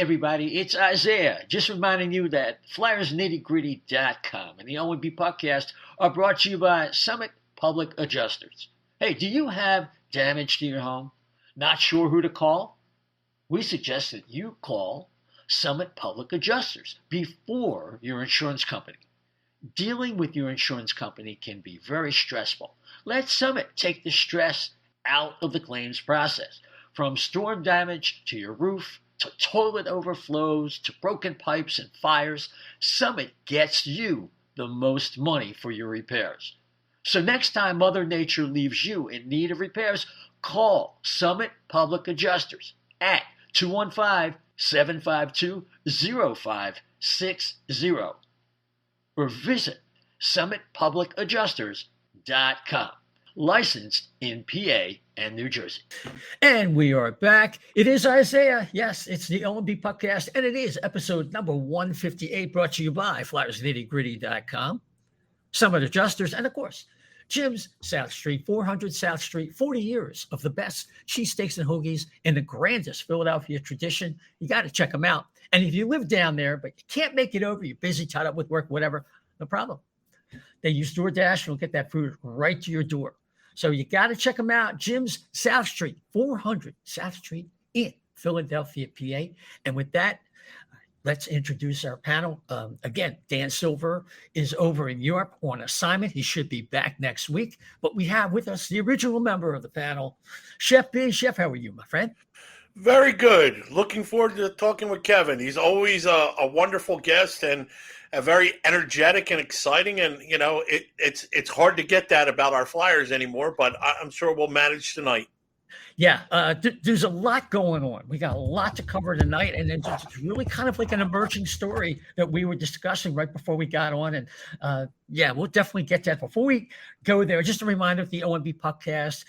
everybody, it's Isaiah. Just reminding you that FlyersNittyGritty.com and the O&B Puckcast are brought to you by Summit Public Adjusters. Hey, do you have damage to your home? Not sure who to call? We suggest that you call Summit Public Adjusters before your insurance company. Dealing with your insurance company can be very stressful. Let Summit take the stress out of the claims process. From storm damage to your roof, to toilet overflows, to broken pipes and fires, Summit gets you the most money for your repairs. So next time Mother Nature leaves you in need of repairs, call Summit Public Adjusters at 215-752-0560 or visit summitpublicadjusters.com. Licensed in PA and New Jersey. And we are back. It is Isaiah. Yes, it's the O&B Puckcast, and it is episode number 158, brought to you by FlyersNittyGritty.com, Summit Adjusters, and of course, Jim's South Street, 400 South Street, 40 years of the best cheesesteaks and hoagies in the grandest Philadelphia tradition. You got to check them out. And if you live down there, but you can't make it over, you're busy, tied up with work, whatever, no problem. They use DoorDash and will get that food right to your door. So you got to check them out. Jim's South Street, 400 South Street in Philadelphia, PA. And with that, let's introduce our panel. Again, Dan Silver is over in Europe on assignment. He should be back next week. But we have with us the original member of the panel, Chef B. Chef, how are you, my friend? Very good. Looking forward to talking with Kevin. He's always a wonderful guest and very energetic and exciting. And, you know, it's hard to get that about our Flyers anymore, but I'm sure we'll manage tonight. Yeah, there's a lot going on. We got a lot to cover tonight, and it's really kind of like an emerging story that we were discussing right before we got on. And yeah, we'll definitely get that. Before we go there, just a reminder, the O&B Puckcast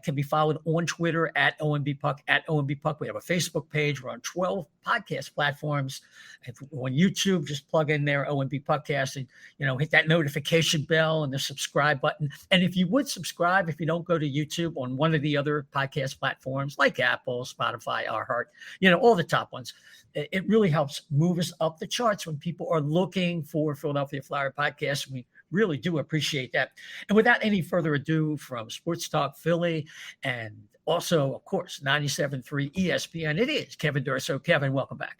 can be followed on Twitter at O&B Puck, at O&B Puck. We have a Facebook page. We're on 12 podcast platforms. If on YouTube, just plug in there, O&B Puckcast, and, you know, hit that notification bell and the subscribe button. And if you would subscribe, if you don't go to YouTube, on one of the other podcast platforms like Apple, Spotify, iHeart, you know, all the top ones, it really helps move us up the charts when people are looking for Philadelphia Flyer podcasts. We really do appreciate that. And without any further ado, from Sports Talk Philly and also, of course, 97.3 ESPN, it is Kevin Durso. Kevin, welcome back.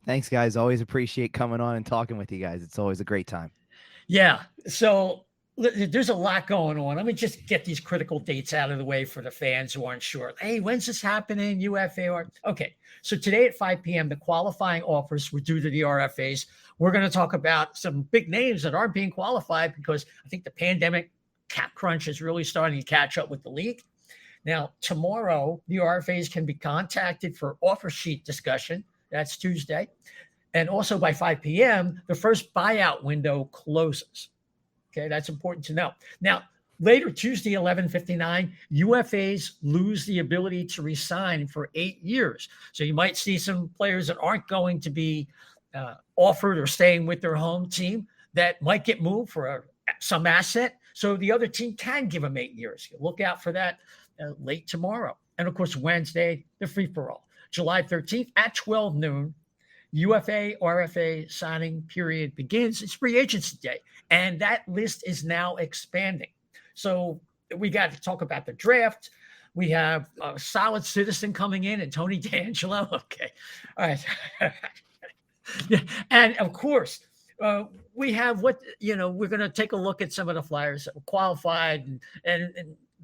Thanks, guys. Always appreciate coming on and talking with you guys. It's always a great time. Yeah. So there's a lot going on. Let me just get these critical dates out of the way for the fans who aren't sure. Hey, when's this happening? UFA. Okay. So today at 5 p.m., the qualifying offers were due to the RFAs. We're going to talk about some big names that aren't being qualified because I think the pandemic cap crunch is really starting to catch up with the league. Now, tomorrow, the RFAs can be contacted for offer sheet discussion. That's Tuesday. And also by 5 p.m., the first buyout window closes. Okay, that's important to know. Now, later Tuesday, 11:59, UFAs lose the ability to resign for 8 years. So you might see some players that aren't going to be offered or staying with their home team that might get moved for some asset. So the other team can give them 8 years. Look out for that late tomorrow. And of course, Wednesday, the free-for-all. July 13th at 12 noon, UFA, RFA signing period begins. It's free agency day. And that list is now expanding. So we got to talk about the draft. We have a solid citizen coming in and Tony DeAngelo. Okay. All right. Yeah. And of course, we have we're going to take a look at some of the Flyers that were qualified and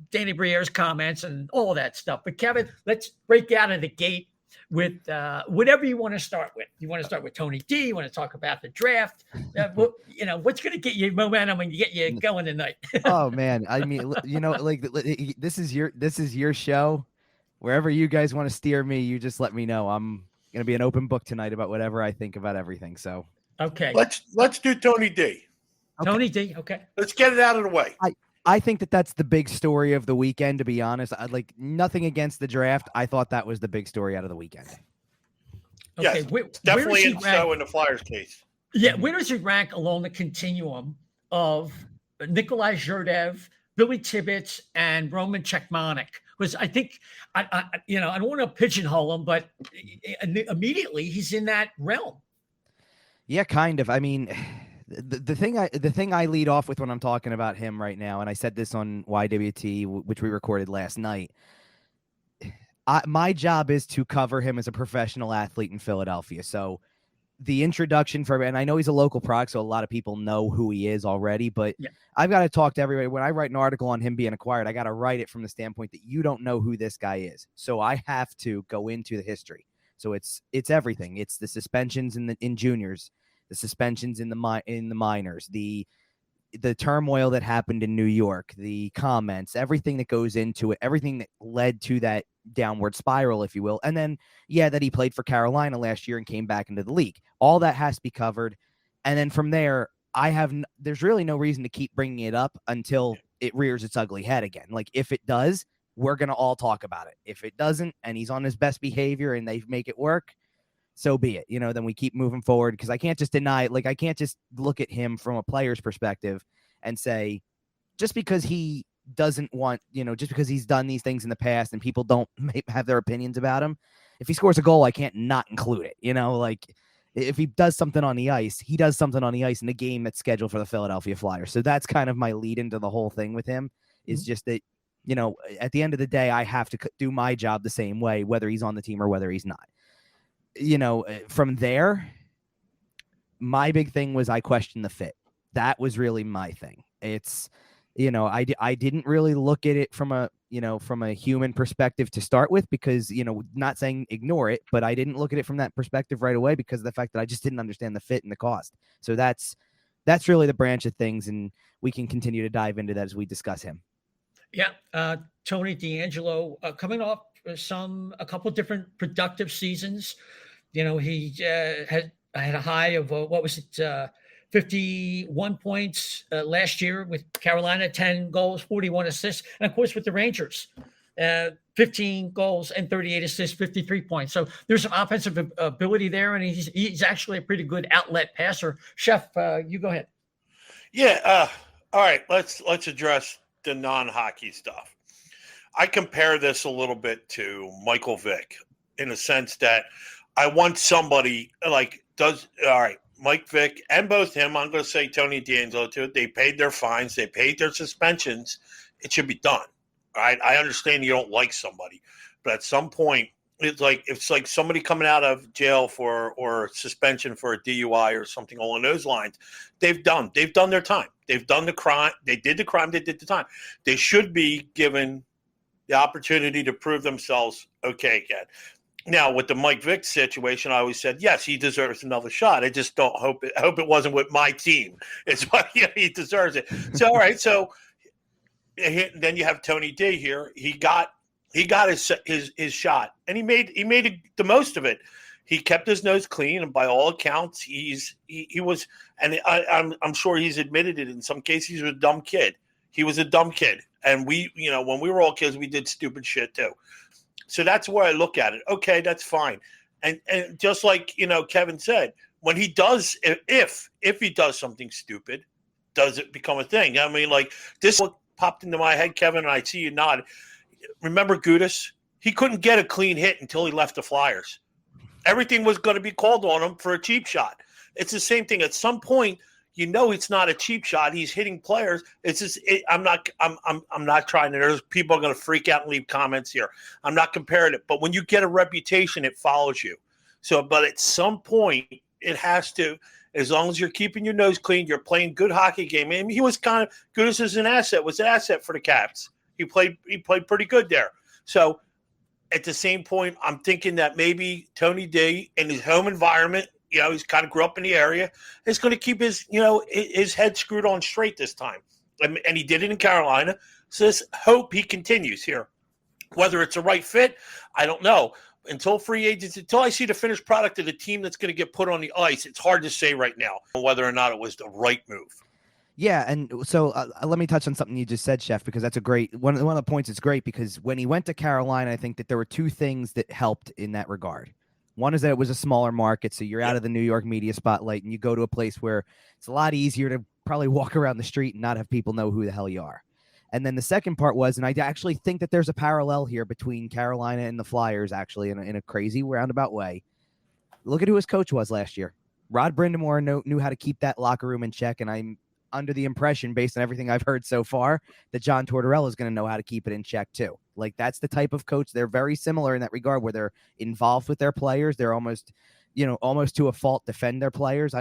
Danny Briere's comments and all that stuff. But Kevin, let's break out of the gate with whatever you want to start with. You want to start with Tony D? You want to talk about the draft? What's going to get you momentum and get you going tonight? Oh man, I mean, this is your show. Wherever you guys want to steer me, you just let me know. I'm going to be an open book tonight about whatever I think about everything. So okay, let's do Tony D. Okay. Tony D. Okay, let's get it out of the way. I think that's the big story of the weekend, to be honest. I'd like nothing against the draft. I thought that was the big story out of the weekend. Okay, yes, definitely so in the Flyers case. Yeah, where does he rank along the continuum of Nikolai Zherdev, Billy Tibbetts, and Roman Cechmanek, because I think I don't want to pigeonhole him, but immediately he's in that realm. Yeah, kind of. I mean, the thing I lead off with when I'm talking about him right now, and I said this on YWT, which we recorded last night. My job is to cover him as a professional athlete in Philadelphia. So the introduction for, and I know he's a local product, so a lot of people know who he is already, but yeah. I've got to talk to everybody. When I write an article on him being acquired, I got to write it from the standpoint that you don't know who this guy is. So I have to go into the history. So it's everything. It's the suspensions in juniors, the suspensions in the minors, the turmoil that happened in New York, the comments, everything that goes into it, everything that led to that downward spiral, if you will. And then, that he played for Carolina last year and came back into the league. All that has to be covered. And then from there, there's really no reason to keep bringing it up until it rears its ugly head again. Like, if it does, we're going to all talk about it. If it doesn't, and he's on his best behavior and they make it work, so be it. Then we keep moving forward, because I can't just deny it. Like, I can't just look at him from a player's perspective and say, just because he doesn't want, just because he's done these things in the past and people don't have their opinions about him, if he scores a goal, I can't not include it. Like, if he does something on the ice, he does something on the ice in the game that's scheduled for the Philadelphia Flyers. So that's kind of my lead into the whole thing with him, is just that, at the end of the day, I have to do my job the same way, whether he's on the team or whether he's not. From there, my big thing was I questioned the fit. That was really my thing. It's, I didn't really look at it from a human perspective to start with, because, not saying ignore it, but I didn't look at it from that perspective right away because of the fact that I just didn't understand the fit and the cost. So that's really the branch of things, and we can continue to dive into that as we discuss him. Yeah. Tony DeAngelo, coming off a couple different productive seasons. He had a high of, 51 points last year with Carolina, 10 goals, 41 assists. And of course, with the Rangers, 15 goals and 38 assists, 53 points. So there's some offensive ability there. And he's actually a pretty good outlet passer. Chef, you go ahead. Yeah. All right. Let's address the non-hockey stuff. I compare this a little bit to Michael Vick in a sense that I want somebody Mike Vick and both him, I'm going to say Tony DeAngelo too, they paid their fines, they paid their suspensions. It should be done. All right. I understand you don't like somebody, but at some point it's like somebody coming out of jail or suspension for a DUI or something along those lines. They've done their time. They've done the crime. They did the crime. They did the time. They should be given the opportunity to prove themselves okay again. Now, with the Mike Vick situation, I always said, yes, he deserves another shot. I just don't hope it wasn't with my team. It's why he deserves it. So, all right. So then you have Tony D here. He got his shot, and he made the most of it. He kept his nose clean, and by all accounts, he was. And I'm sure he's admitted it in some cases. He was a dumb kid. He was a dumb kid, and when we were all kids, we did stupid shit too. So that's where I look at it. Okay, that's fine. And just like, Kevin said, when he does, if he does something stupid, does it become a thing? I mean, like, this is what popped into my head, Kevin, and I see you nod. Remember Gudas? He couldn't get a clean hit until he left the Flyers. Everything was going to be called on him for a cheap shot. It's the same thing. At some point, it's not a cheap shot. He's hitting players. It's just I'm not trying to. There's people are going to freak out and leave comments here. I'm not comparing it, but when you get a reputation, it follows you. So, but at some point, it has to. As long as you're keeping your nose clean, you're playing good hockey game. I mean, he was kind of good as an asset. Was an asset for the Caps. He played pretty good there. So, at the same point, I'm thinking that maybe Tony D in his home environment. He's kind of grew up in the area. Is going to keep his head screwed on straight this time. And he did it in Carolina. So let's hope he continues here. Whether it's a right fit, I don't know. Until free agents, until I see the finished product of the team that's going to get put on the ice, it's hard to say right now whether or not it was the right move. Yeah, and so let me touch on something you just said, Chef, because that's a great one of the points. It's great because when he went to Carolina, I think that there were two things that helped in that regard. One is that it was a smaller market, so you're out of the New York media spotlight, and you go to a place where it's a lot easier to probably walk around the street and not have people know who the hell you are. And then the second part was, and I actually think that there's a parallel here between Carolina and the Flyers, actually, in a crazy roundabout way. Look at who his coach was last year. Rod Brind'Amour knew how to keep that locker room in check, and I'm under the impression, based on everything I've heard so far, that John Tortorella is going to know how to keep it in check too. Like, that's the type of coach. They're very similar in that regard, where they're involved with their players. They're almost to a fault defend their players.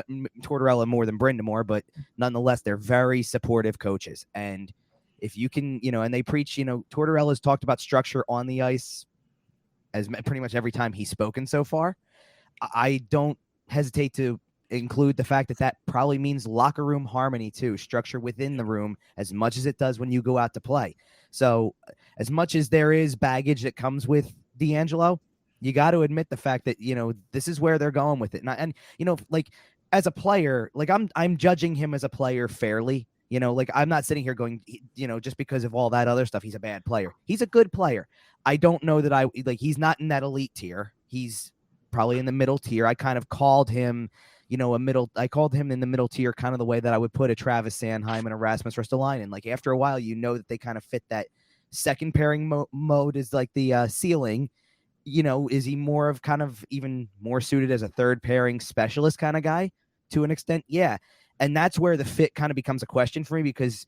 Tortorella more than Brind'Amour, but nonetheless, they're very supportive coaches. And if you can, and they preach, Tortorella's talked about structure on the ice as pretty much every time he's spoken so far. I don't hesitate to include the fact that probably means locker room harmony too, structure within the room as much as it does when you go out to play. So as much as there is baggage that comes with DeAngelo, you got to admit the fact that, this is where they're going with it. And like as a player, like I'm judging him as a player fairly, like I'm not sitting here going, just because of all that other stuff, he's a bad player. He's a good player. I don't know that he's not in that elite tier. He's probably in the middle tier. I kind of called him, I called him in the middle tier, kind of the way that I would put a Travis Sanheim and a Rasmus Ristolainen. Like after a while, that they kind of fit that second pairing mode is like the ceiling. Is he more of kind of even more suited as a third pairing specialist kind of guy to an extent? Yeah. And that's where the fit kind of becomes a question for me, because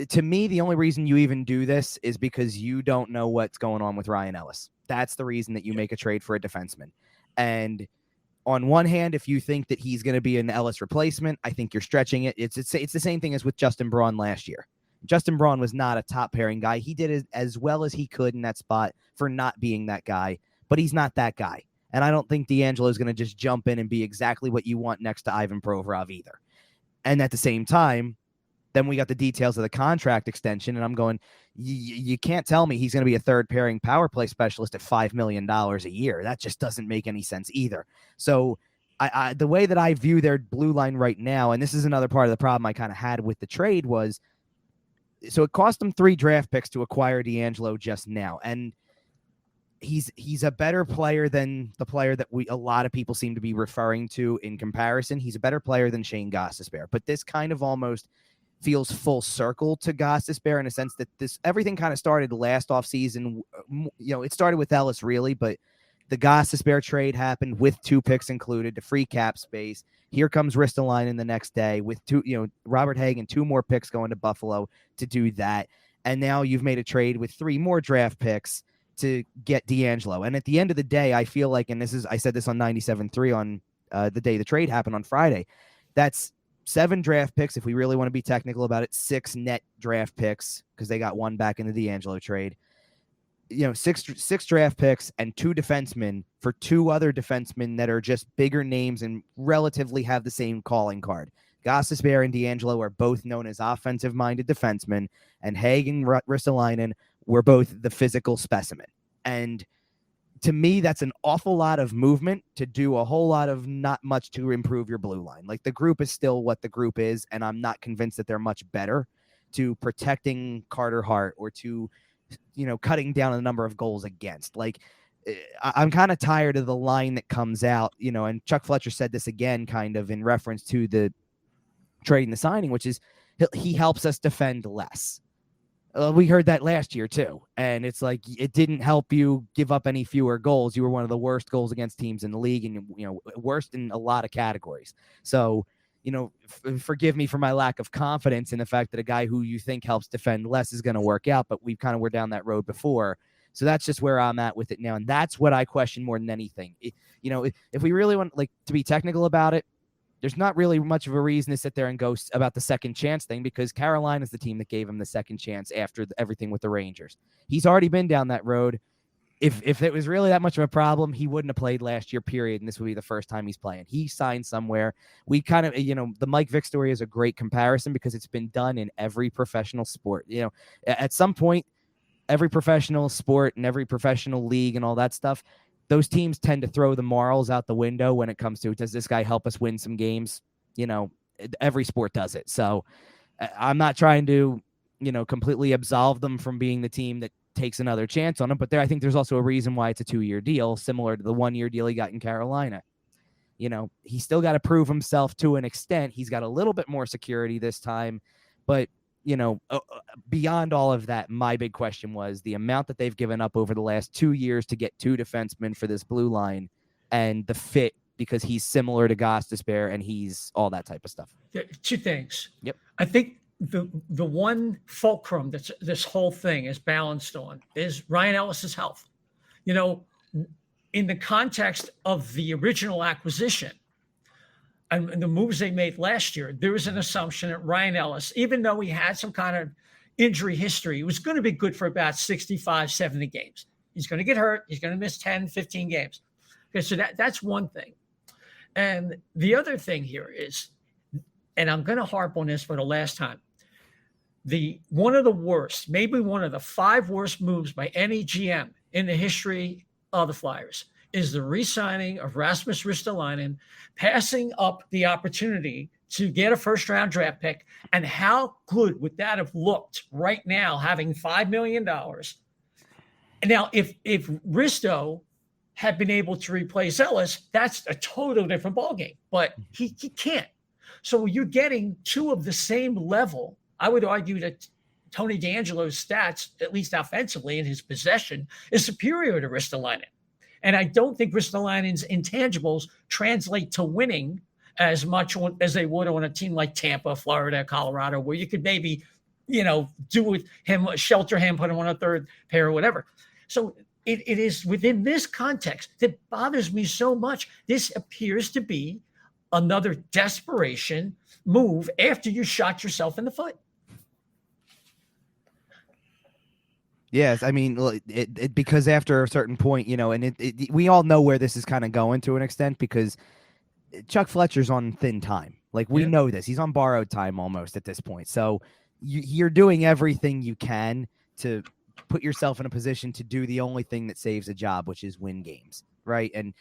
to me, the only reason you even do this is because you don't know what's going on with Ryan Ellis. That's the reason that you make a trade for a defenseman. And on one hand, if you think that he's going to be an Ellis replacement, I think you're stretching it. It's the same thing as with Justin Braun last year. Justin Braun was not a top pairing guy. He did as well as he could in that spot for not being that guy, but he's not that guy. And I don't think DeAngelo is going to just jump in and be exactly what you want next to Ivan Provorov either. And at the same time, then we got the details of the contract extension, and I'm going, you can't tell me he's going to be a third pairing power play specialist at $5 million a year. That just doesn't make any sense either. So I the way that I view their blue line right now, and this is another part of the problem I kind of had with the trade, was so it cost them 3 draft picks to acquire DeAngelo just now. And he's a better player than the player that a lot of people seem to be referring to in comparison. He's a better player than Shane Gostisbehere, but this kind of almost feels full circle to Gostisbehere in a sense that everything kind of started last offseason. It started with Ellis really, but the Gostisbehere trade happened with 2 picks included to free cap space. Here comes Ristolainen the next day with 2, Robert Hagen, 2 more picks going to Buffalo to do that. And now you've made a trade with 3 more draft picks to get DeAngelo. And at the end of the day, I feel like, and I said this on 97.3 on the day the trade happened on Friday, that's 7 draft picks, if we really want to be technical about it, 6 net draft picks, because they got 1 back in the DeAngelo trade. 6 draft picks and 2 defensemen for 2 other defensemen that are just bigger names and relatively have the same calling card. Gostisbehere and DeAngelo are both known as offensive-minded defensemen, and Haig and Ristolainen were both the physical specimen. And to me, that's an awful lot of movement to do a whole lot of not much to improve your blue line. Like, the group is still what the group is, and I'm not convinced that they're much better to protecting Carter Hart or to, cutting down the number of goals against. Like, I'm kind of tired of the line that comes out, and Chuck Fletcher said this again, kind of in reference to the trading the signing, which is he helps us defend less. We heard that last year too, and it's like it didn't help you give up any fewer goals. You were one of the worst goals against teams in the league, and worst in a lot of categories. So, forgive me for my lack of confidence in the fact that a guy who you think helps defend less is going to work out, but we kind of were down that road before. So that's just where I'm at with it now, and that's what I question more than anything. If we really want to be technical about it, there's not really much of a reason to sit there and go about the second chance thing, because Carolina is the team that gave him the second chance after everything with the Rangers. He's already been down that road. If it was really that much of a problem, he wouldn't have played last year, period, and this would be the first time he's playing. He signed somewhere. We kind of, the Mike Vick story is a great comparison because it's been done in every professional sport. At some point, every professional sport and every professional league and all that stuff, those teams tend to throw the morals out the window when it comes to, does this guy help us win some games? Every sport does it. So I'm not trying to, completely absolve them from being the team that takes another chance on him. But I think there's also a reason why it's a 2-year deal, similar to the 1-year deal he got in Carolina. He's still got to prove himself to an extent. He's got a little bit more security this time, but beyond all of that, my big question was the amount that they've given up over the last 2 years to get 2 defensemen for this blue line and the fit because he's similar to Gostisbehere and he's all that type of stuff. 2 things. Yep. I think the one fulcrum that this whole thing is balanced on is Ryan Ellis's health. You know, in the context of the original acquisition and the moves they made last year, there was an assumption that Ryan Ellis, even though he had some kind of injury history, was going to be good for about 65, 70 games. He's going to get hurt. He's going to miss 10, 15 games. Okay, so that's one thing. And the other thing here is, and I'm going to harp on this for the last time, one of the worst, maybe one of the 5 worst moves by any GM in the history of the Flyers is the re-signing of Rasmus Ristolainen, passing up the opportunity to get a first-round draft pick. And how good would that have looked right now, having $5 million? Now, if Risto had been able to replace Ellis, that's a total different ballgame. But he can't. So you're getting 2 of the same level. I would argue that Tony DeAngelo's stats, at least offensively in his possession, is superior to Ristolainen. And I don't think Ristolainen's intangibles translate to winning as much as they would on a team like Tampa, Florida, Colorado, where you could maybe, do with him, shelter him, put him on a third pair or whatever. So it is within this context that bothers me so much. This appears to be another desperation move after you shot yourself in the foot. Yes, I mean, because after a certain point, and we all know where this is kind of going to an extent because Chuck Fletcher's on thin time. Like, we know this. He's on borrowed time almost at this point. So you're doing everything you can to put yourself in a position to do the only thing that saves a job, which is win games, right? And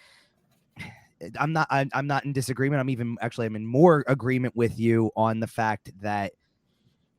I'm not in disagreement. I'm in more agreement with you on the fact that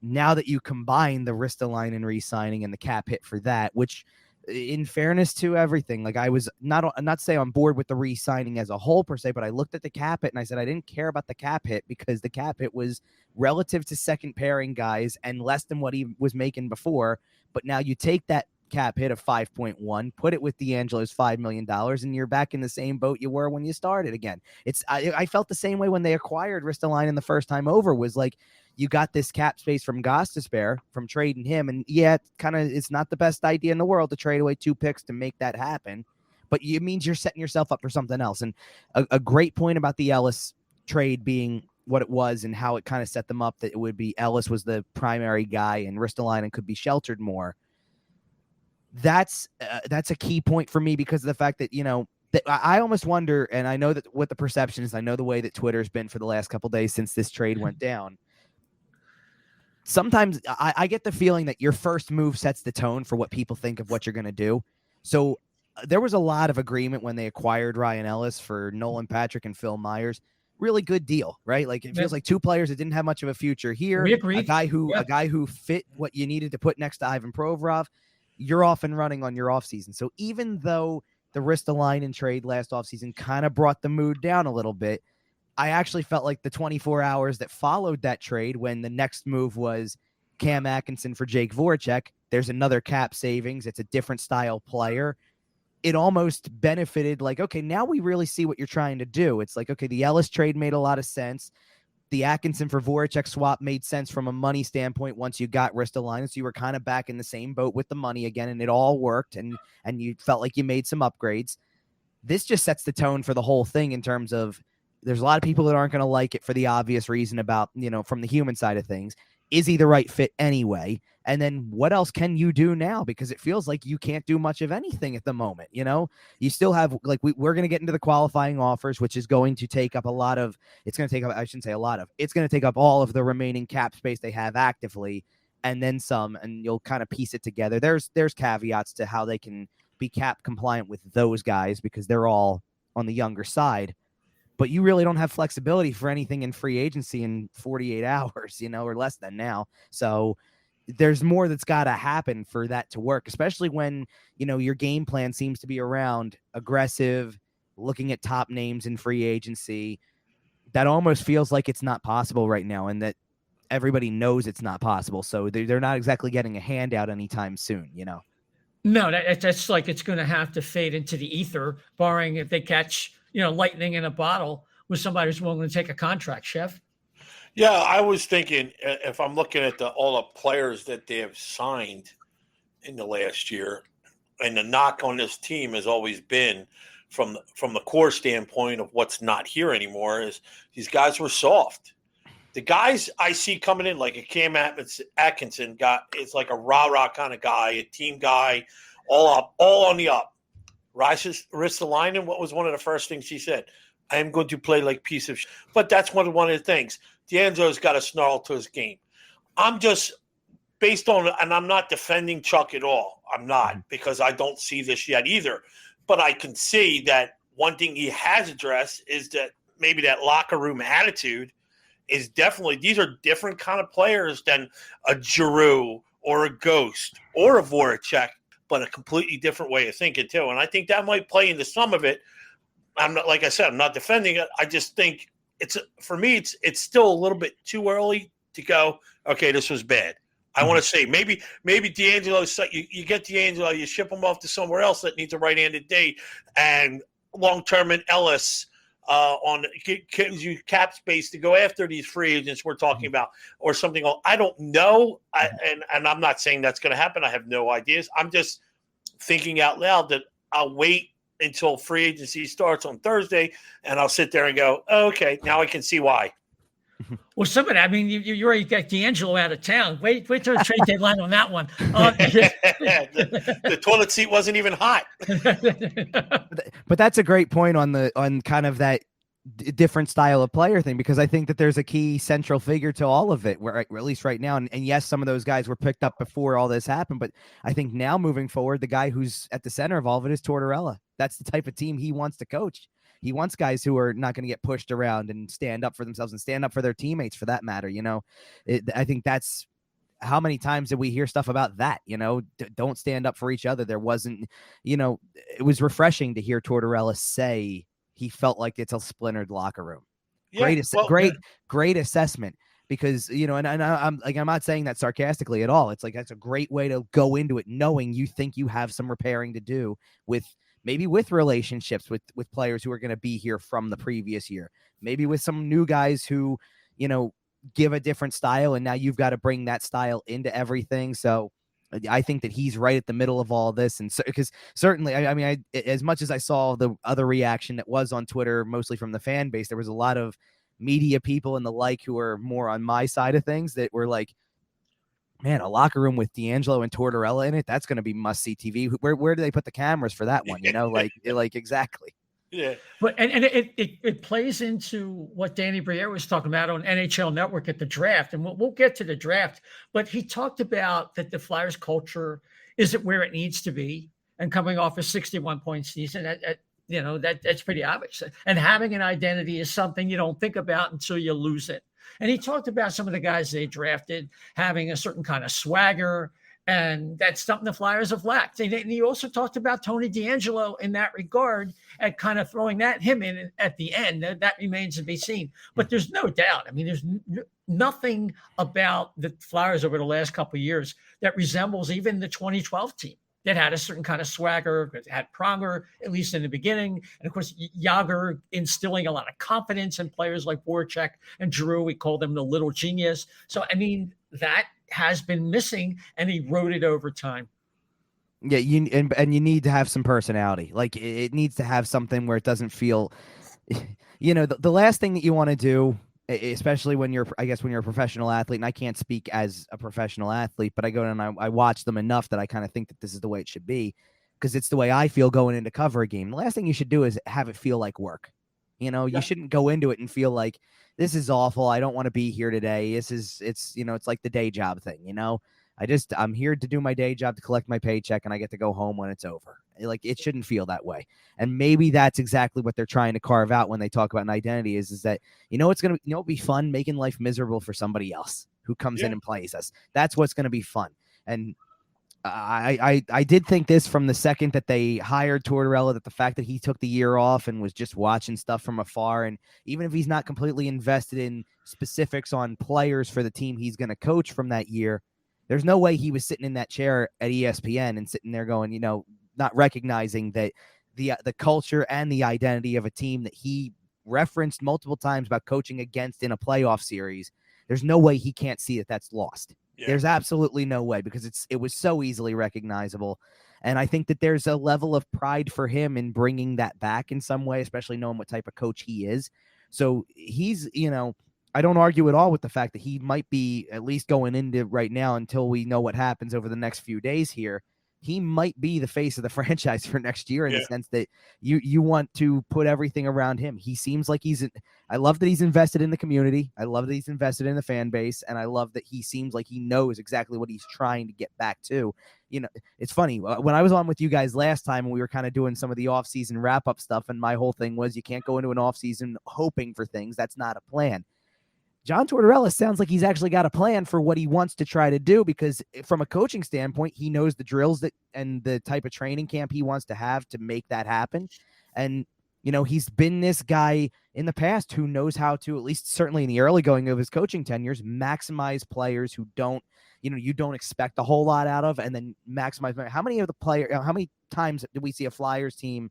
now that you combine the Ristolainen re-signing and the cap hit for that, which in fairness to everything, like I'm not saying on board with the re-signing as a whole per se, but I looked at the cap hit and I said, I didn't care about the cap hit because the cap hit was relative to second pairing guys and less than what he was making before. But now you take that cap hit of 5.1, put it with DeAngelo's $5 million, and you're back in the same boat you were when you started again. I felt the same way when they acquired Ristolainen the first time over, was like, you got this cap space from Gostisbehere from trading him. And it's not the best idea in the world to trade away 2 picks to make that happen, but it means you're setting yourself up for something else. And a great point about the Ellis trade being what it was and how it kind of set them up, that it would be Ellis was the primary guy and Ristolainen could be sheltered more. That's a key point for me because of the fact that, that I almost wonder, and I know that what the perception is, I know the way that Twitter's been for the last couple of days since this trade went down. Sometimes I get the feeling that your first move sets the tone for what people think of what you're going to do. So there was a lot of agreement when they acquired Ryan Ellis for Nolan Patrick and Phil Myers. Really good deal, right? Like, it feels like 2 players that didn't have much of a future here. We agree. A guy who fit what you needed to put next to Ivan Provorov. You're off and running on your offseason. So even though the Ristolainen trade last offseason kind of brought the mood down a little bit, I actually felt like the 24 hours that followed that trade, when the next move was Cam Atkinson for Jake Voracek, there's another cap savings. It's a different style player. It almost benefited, like, okay, now we really see what you're trying to do. It's like, okay, the Ellis trade made a lot of sense. The Atkinson for Voracek swap made sense from a money standpoint once you got Ristolainen. So you were kind of back in the same boat with the money again, and it all worked, and you felt like you made some upgrades. This just sets the tone for the whole thing in terms of, there's a lot of people that aren't going to like it for the obvious reason about, from the human side of things. Is he the right fit anyway? And then what else can you do now? Because it feels like you can't do much of anything at the moment. You still have, like, we're going to get into the qualifying offers, which is going to take up it's going to take up, I shouldn't say a lot of, it's going to take up all of the remaining cap space they have actively, and then some, and you'll kind of piece it together. There's caveats to how they can be cap compliant with those guys because they're all on the younger side. But you really don't have flexibility for anything in free agency in 48 hours, or less than now. So there's more that's got to happen for that to work, especially when, your game plan seems to be around aggressive, looking at top names in free agency. That almost feels like it's not possible right now. And that everybody knows it's not possible. So they're not exactly getting a handout anytime soon, No, that's like it's going to have to fade into the ether, barring if they catch, lightning in a bottle with somebody who's willing to take a contract, Chef. Yeah, I was thinking if I'm looking at all the players that they have signed in the last year, and the knock on this team has always been from the core standpoint of what's not here anymore is these guys were soft. The guys I see coming in, like a Cam Atkinson, is like a rah-rah kind of guy, a team guy, all up, all on the up. Ristolainen, what was one of the first things he said? I am going to play like piece of shit. But that's one of the things. DeAngelo's got a snarl to his game. I'm just based on, and I'm not defending Chuck at all. I'm not, because I don't see this yet either. But I can see that one thing he has addressed is that maybe that locker room attitude is definitely, these are different kind of players than a Giroux or a Ghost or a Voracek, but a completely different way of thinking too. And I think that might play into some of it. I'm not, like I said, I'm not defending it. I just think for me, it's still a little bit too early to go, okay, this was bad. I want to say maybe DeAngelo, you get DeAngelo, you ship him off to somewhere else that needs a right-handed day, and long-term in Ellis gives you cap space to go after these free agents we're talking about, or something. I don't know, and I'm not saying that's going to happen. I have no ideas. I'm just thinking out loud that I'll wait until free agency starts on Thursday, and I'll sit there and go, oh, okay, now I can see why. Well, some of that, I mean, you already got DeAngelo out of town. Wait till the trade deadline on that one. The toilet seat wasn't even hot. But that's a great point on kind of that different style of player thing, because I think that there's a key central figure to all of it, where at least right now, and yes, some of those guys were picked up before all this happened, but I think now moving forward, the guy who's at the center of all of it is Tortorella. That's the type of team he wants to coach. He wants guys who are not going to get pushed around and stand up for themselves and stand up for their teammates, for that matter. I think that's, how many times did we hear stuff about that? Don't stand up for each other. There wasn't, it was refreshing to hear Tortorella say he felt like it's a splintered locker room. Yeah, great assessment, because, and I'm not saying that sarcastically at all. It's like, that's a great way to go into it, knowing you think you have some repairing to do with relationships with players who are going to be here from the previous year, maybe with some new guys who, give a different style, and now you've got to bring that style into everything. So I think that he's right at the middle of all this. And so, because certainly, I mean, as much as I saw the other reaction that was on Twitter, mostly from the fan base, there was a lot of media people and the like who are more on my side of things that were like, man, a locker room with DeAngelo and Tortorella in it, that's going to be must-see TV. Where do they put the cameras for that one? Like exactly. Yeah. But and it plays into what Danny Briere was talking about on NHL Network at the draft, and we'll get to the draft. But he talked about that the Flyers culture isn't where it needs to be, and coming off a 61-point season, that's pretty obvious. And having an identity is something you don't think about until you lose it. And he talked about some of the guys they drafted having a certain kind of swagger, and that's something the Flyers have lacked. And he also talked about Tony DeAngelo in that regard, and kind of throwing him in at the end. That remains to be seen. But there's no doubt. I mean, there's nothing about the Flyers over the last couple of years that resembles even the 2012 team that had a certain kind of swagger, that had Pronger, at least in the beginning. And of course, Jágr instilling a lot of confidence in players like Voracek and Giroux. We call them the little genius. So, I mean, that has been missing, and he wrote it over time. Yeah, and you need to have some personality. Like, it needs to have something where it doesn't feel, the last thing that you want to do, especially when you're a professional athlete, and I can't speak as a professional athlete, but I go and I watch them enough that I kind of think that this is the way it should be, because it's the way I feel going in to cover a game. The last thing you should do is have it feel like work. You shouldn't go into it and feel like, this is awful, I don't want to be here today. It's like the day job thing, I'm here to do my day job, to collect my paycheck, and I get to go home when it's over. Like, it shouldn't feel that way. And maybe that's exactly what they're trying to carve out when they talk about an identity is that, it's going to, be fun, making life miserable for somebody else who comes in and plays us. That's what's going to be fun. And I did think this from the second that they hired Tortorella, that the fact that he took the year off and was just watching stuff from afar, and even if he's not completely invested in specifics on players for the team he's going to coach from that year, there's no way he was sitting in that chair at ESPN and sitting there going, not recognizing that the culture and the identity of a team that he referenced multiple times about coaching against in a playoff series. There's no way he can't see that that's lost. Yeah. There's absolutely no way, because it was so easily recognizable. And I think that there's a level of pride for him in bringing that back in some way, especially knowing what type of coach he is. So he's, I don't argue at all with the fact that he might be, at least going into right now until we know what happens over the next few days here, he might be the face of the franchise for next year in the sense that you want to put everything around him. He seems like I love that he's invested in the community. I love that he's invested in the fan base. And I love that he seems like he knows exactly what he's trying to get back to. It's funny. When I was on with you guys last time and we were kind of doing some of the off-season wrap-up stuff, and my whole thing was you can't go into an off-season hoping for things. That's not a plan. John Tortorella sounds like he's actually got a plan for what he wants to try to do, because from a coaching standpoint, he knows the drills and the type of training camp he wants to have to make that happen. And, he's been this guy in the past who knows how to, at least certainly in the early going of his coaching tenures, maximize players who don't, you don't expect a whole lot out of, and then maximize. How many times did we see a Flyers team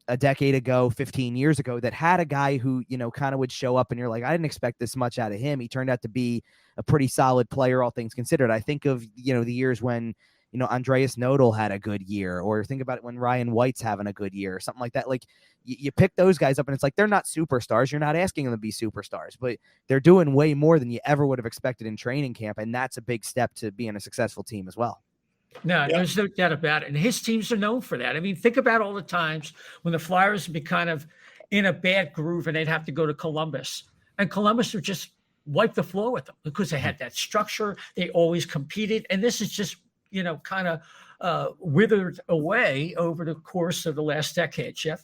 a decade ago, 15 years ago, that had a guy who, kind of would show up and you're like, I didn't expect this much out of him. He turned out to be a pretty solid player, all things considered. I think of, the years when, Andreas Nodal had a good year, or think about it when Ryan White's having a good year or something like that. Like you pick those guys up and it's like, they're not superstars. You're not asking them to be superstars, but they're doing way more than you ever would have expected in training camp. And that's a big step to being a successful team as well. No, there's no doubt about it. And his teams are known for that. I mean, think about all the times when the Flyers would be kind of in a bad groove and they'd have to go to Columbus. And Columbus would just wipe the floor with them because they had that structure. They always competed. And this is just, kind of withered away over the course of the last decade, Jeff.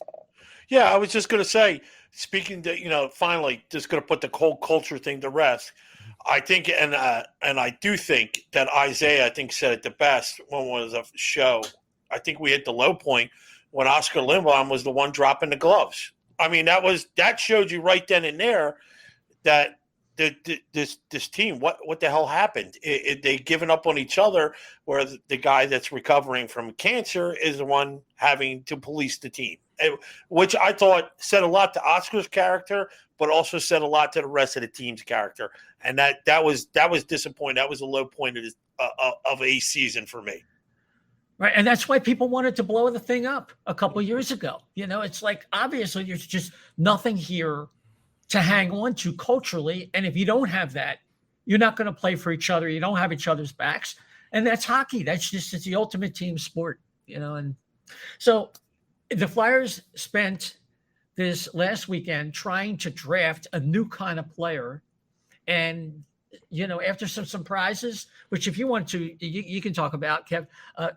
Yeah, I was just going to say, speaking to, finally, just going to put the whole culture thing to rest. I think, and I do think that Isaiah, said it the best when it was a show. I think we hit the low point when Oscar Lindblom was the one dropping the gloves. I mean, that showed you right then and there that this team, what the hell happened? They given up on each other, where the guy that's recovering from cancer is the one having to police the team, which I thought said a lot to Oscar's character, but also said a lot to the rest of the team's character. And that was disappointing. That was a low point of a season for me. Right. And that's why people wanted to blow the thing up a couple of years ago. It's like, obviously there's just nothing here to hang on to culturally. And if you don't have that, you're not going to play for each other. You don't have each other's backs. And that's hockey. It's the ultimate team sport, And so the Flyers spent this last weekend trying to draft a new kind of player. And, after some surprises, which if you want to, you can talk about, Kev,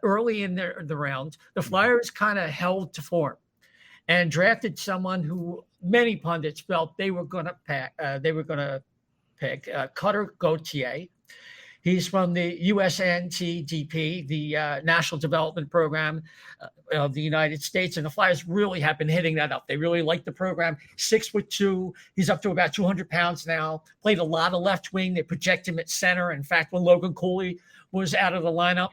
early in the round, the Flyers kind of held to form and drafted someone who many pundits felt they were going to pick Cutter Gathier. He's from the USNTDP, the National Development Program of the United States. And the Flyers really have been hitting that up. They really like the program. 6'2". He's up to about 200 pounds now. Played a lot of left wing. They project him at center. In fact, when Logan Cooley was out of the lineup,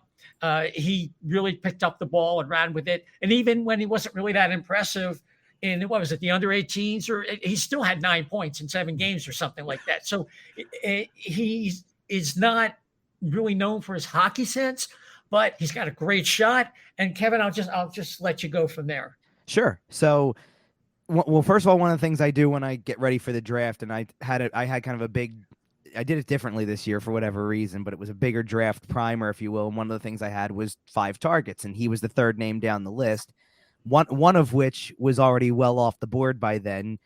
he really picked up the ball and ran with it. And even when he wasn't really that impressive in, the under 18s, or he still had 9 points in 7 games or something like that. So he is not really known for his hockey sense, but he's got a great shot. And Kevin, I'll just let you go from there. Sure. So, well, first of all, one of the things I do when I get ready for the draft, and I had kind of a big, I did it differently this year for whatever reason, but it was a bigger draft primer, if you will. And one of the things I had was 5 targets, and he was the third name down the list. One of which was already well off the board by then,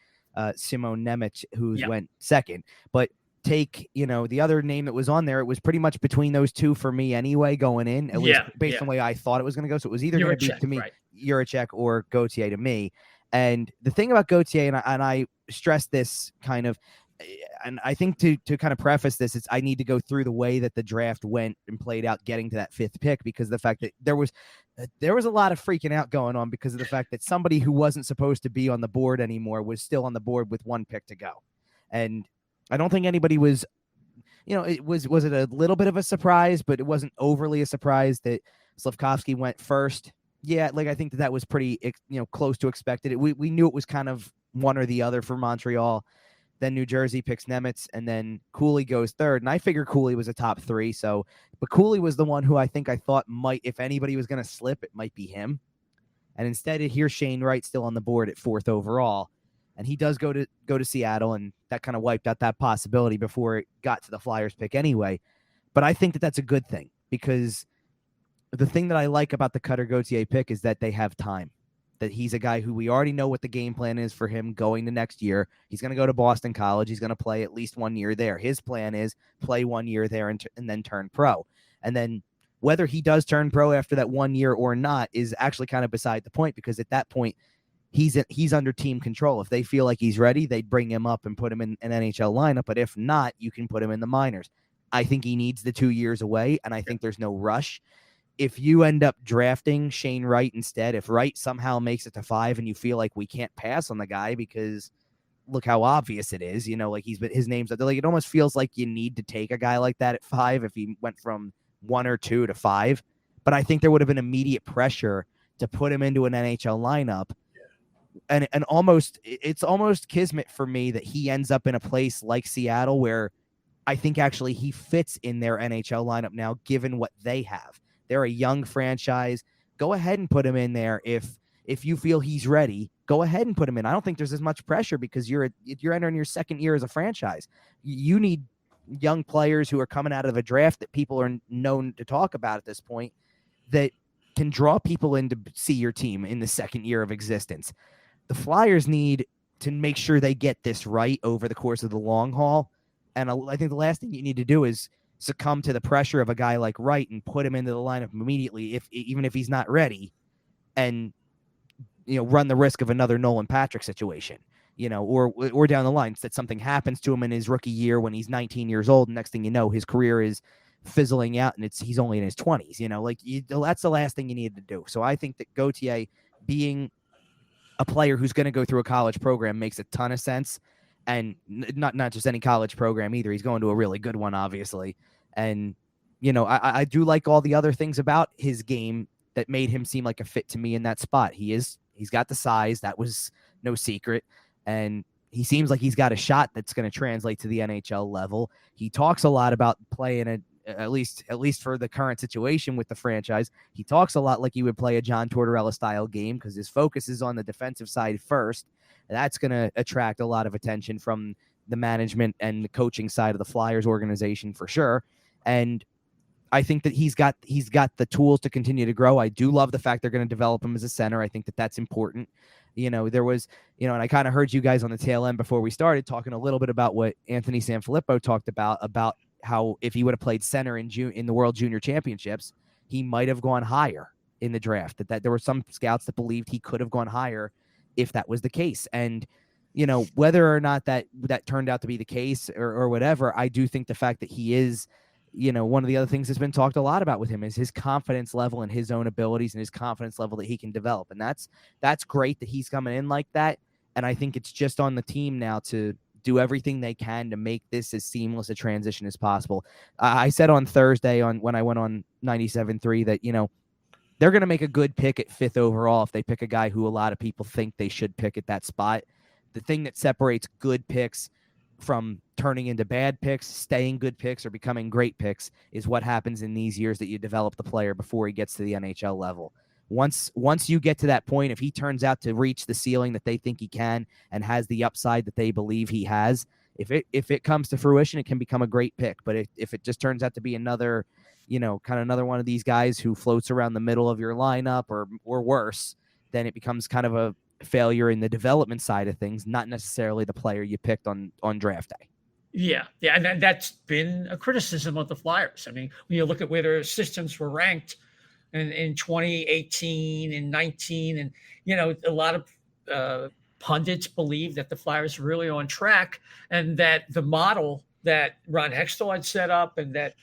Simon Nemec, who went second. But take, the other name that was on there, it was pretty much between those two for me anyway going in, at least based on the way I thought it was going to go. So it was either going to be, to me, Jiricek or Gauthier to me. And the thing about Gauthier, and I stress this kind of, and I think to kind of preface this, I need to go through the way that the draft went and played out getting to that 5th pick, because of the fact that there was a lot of freaking out going on because of the fact that somebody who wasn't supposed to be on the board anymore was still on the board with 1 pick to go. And I don't think anybody was, it was it a little bit of a surprise, but it wasn't overly a surprise that Slafkovsky went first. Yeah, like I think that was pretty, close to expected. We knew it was kind of one or the other for Montreal. Then New Jersey picks Nemitz, and then Cooley goes 3rd. And I figured Cooley was a top 3. But Cooley was the one who I thought might, if anybody was going to slip, it might be him. And instead, here's Shane Wright still on the board at 4th overall, and he does go to Seattle, and that kind of wiped out that possibility before it got to the Flyers pick anyway. But I think that that's a good thing, because the thing that I like about the Cutter Gathier pick is that they have time. That he's a guy who we already know what the game plan is for him going to next year. He's going to go to Boston College. He's going to play at least 1 year there. His plan is play 1 year there and then turn pro. And then whether he does turn pro after that 1 year or not is actually kind of beside the point, because at that point, he's under team control. If they feel like he's ready, they'd bring him up and put him in an NHL lineup. But if not, you can put him in the minors. I think he needs the 2 years away, and I think there's no rush. If you end up drafting Shane Wright instead, if Wright somehow makes it to 5 and you feel like we can't pass on the guy because look how obvious it is, like his name's like, it almost feels like you need to take a guy like that at 5 if he went from 1 or 2 to 5. But I think there would have been immediate pressure to put him into an NHL lineup. And it's almost kismet for me that he ends up in a place like Seattle where I think actually he fits in their NHL lineup now, given what they have. They're a young franchise. Go ahead and put him in there. If you feel he's ready, go ahead and put him in. I don't think there's as much pressure because you're entering your 2nd year as a franchise. You need young players who are coming out of a draft that people are known to talk about at this point that can draw people in to see your team in the 2nd year of existence. The Flyers need to make sure they get this right over the course of the long haul. And I think the last thing you need to do is succumb to the pressure of a guy like Wright and put him into the lineup immediately, even if he's not ready, and run the risk of another Nolan Patrick situation, or down the line that something happens to him in his rookie year when he's 19 years old, and next thing you know, his career is fizzling out and he's only in his 20s. That's the last thing you need to do. So I think that Gauthier being a player who's going to go through a college program makes a ton of sense. And not just any college program either. He's going to a really good one, obviously. And, I do like all the other things about his game that made him seem like a fit to me in that spot. He's got the size. That was no secret. And he seems like he's got a shot that's going to translate to the NHL level. He talks a lot about playing at least for the current situation with the franchise. He talks a lot like he would play a John Tortorella style game because his focus is on the defensive side first. That's going to attract a lot of attention from the management and the coaching side of the Flyers organization for sure. And I think that he's got the tools to continue to grow. I do love the fact they're going to develop him as a center. I think that that's important. There was, and I kind of heard you guys on the tail end before we started talking a little bit about what Anthony Sanfilippo talked about how if he would have played center in the World Junior Championships, he might have gone higher in the draft. That there were some scouts that believed he could have gone higher if that was the case. And, whether or not that turned out to be the case or whatever, I do think the fact that he is, one of the other things that's been talked a lot about with him is his confidence level and his own abilities and his confidence level that he can develop. And that's great that he's coming in like that. And I think it's just on the team now to do everything they can to make this as seamless a transition as possible. I said on Thursday when I went on 97.3 that, they're going to make a good pick at 5th overall if they pick a guy who a lot of people think they should pick at that spot. The thing that separates good picks from turning into bad picks, staying good picks, or becoming great picks is what happens in these years that you develop the player before he gets to the NHL level. Once you get to that point, if he turns out to reach the ceiling that they think he can and has the upside that they believe he has, if it comes to fruition, it can become a great pick. But if it just turns out to be another another one of these guys who floats around the middle of your lineup or worse, then it becomes kind of a failure in the development side of things, not necessarily the player you picked on draft day. Yeah. And that's been a criticism of the Flyers. I mean, when you look at where their systems were ranked in 2018 and 19, and, a lot of pundits believe that the Flyers are really on track, and that the model that Ron Hextall had set up and that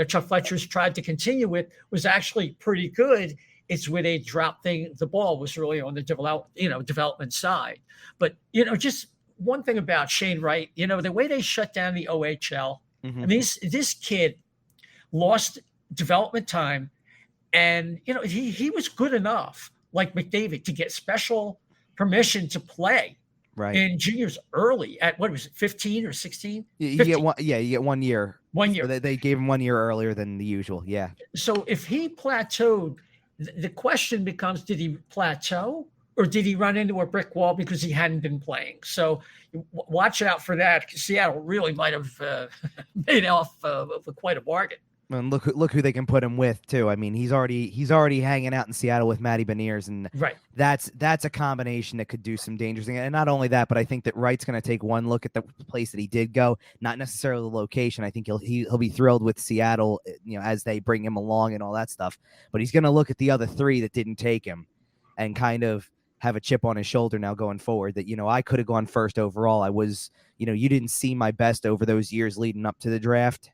Chuck Fletcher's tried to continue with was actually pretty good. It's where they dropped the ball was really on the development side. But, just one thing about Shane Wright, the way they shut down the OHL, I mean, this kid lost development time, and, he was good enough, like McDavid, to get special permission to play in juniors early at, what was it, 15 or 16? You get 1 year. 1 year. So they gave him 1 year earlier than the usual. Yeah. So if he plateaued, the question becomes, did he plateau or did he run into a brick wall because he hadn't been playing? So watch out for that. Seattle really might have made off with quite a bargain. And look who they can put him with too. I mean, he's already hanging out in Seattle with Matty Beniers, and that's a combination that could do some dangerous things. And not only that, but I think that Wright's going to take one look at the place that he did go, not necessarily the location. I think he'll be thrilled with Seattle, as they bring him along and all that stuff. But he's going to look at the other three that didn't take him, and kind of have a chip on his shoulder now going forward. That I could have gone first overall. I was, you didn't see my best over those years leading up to the draft.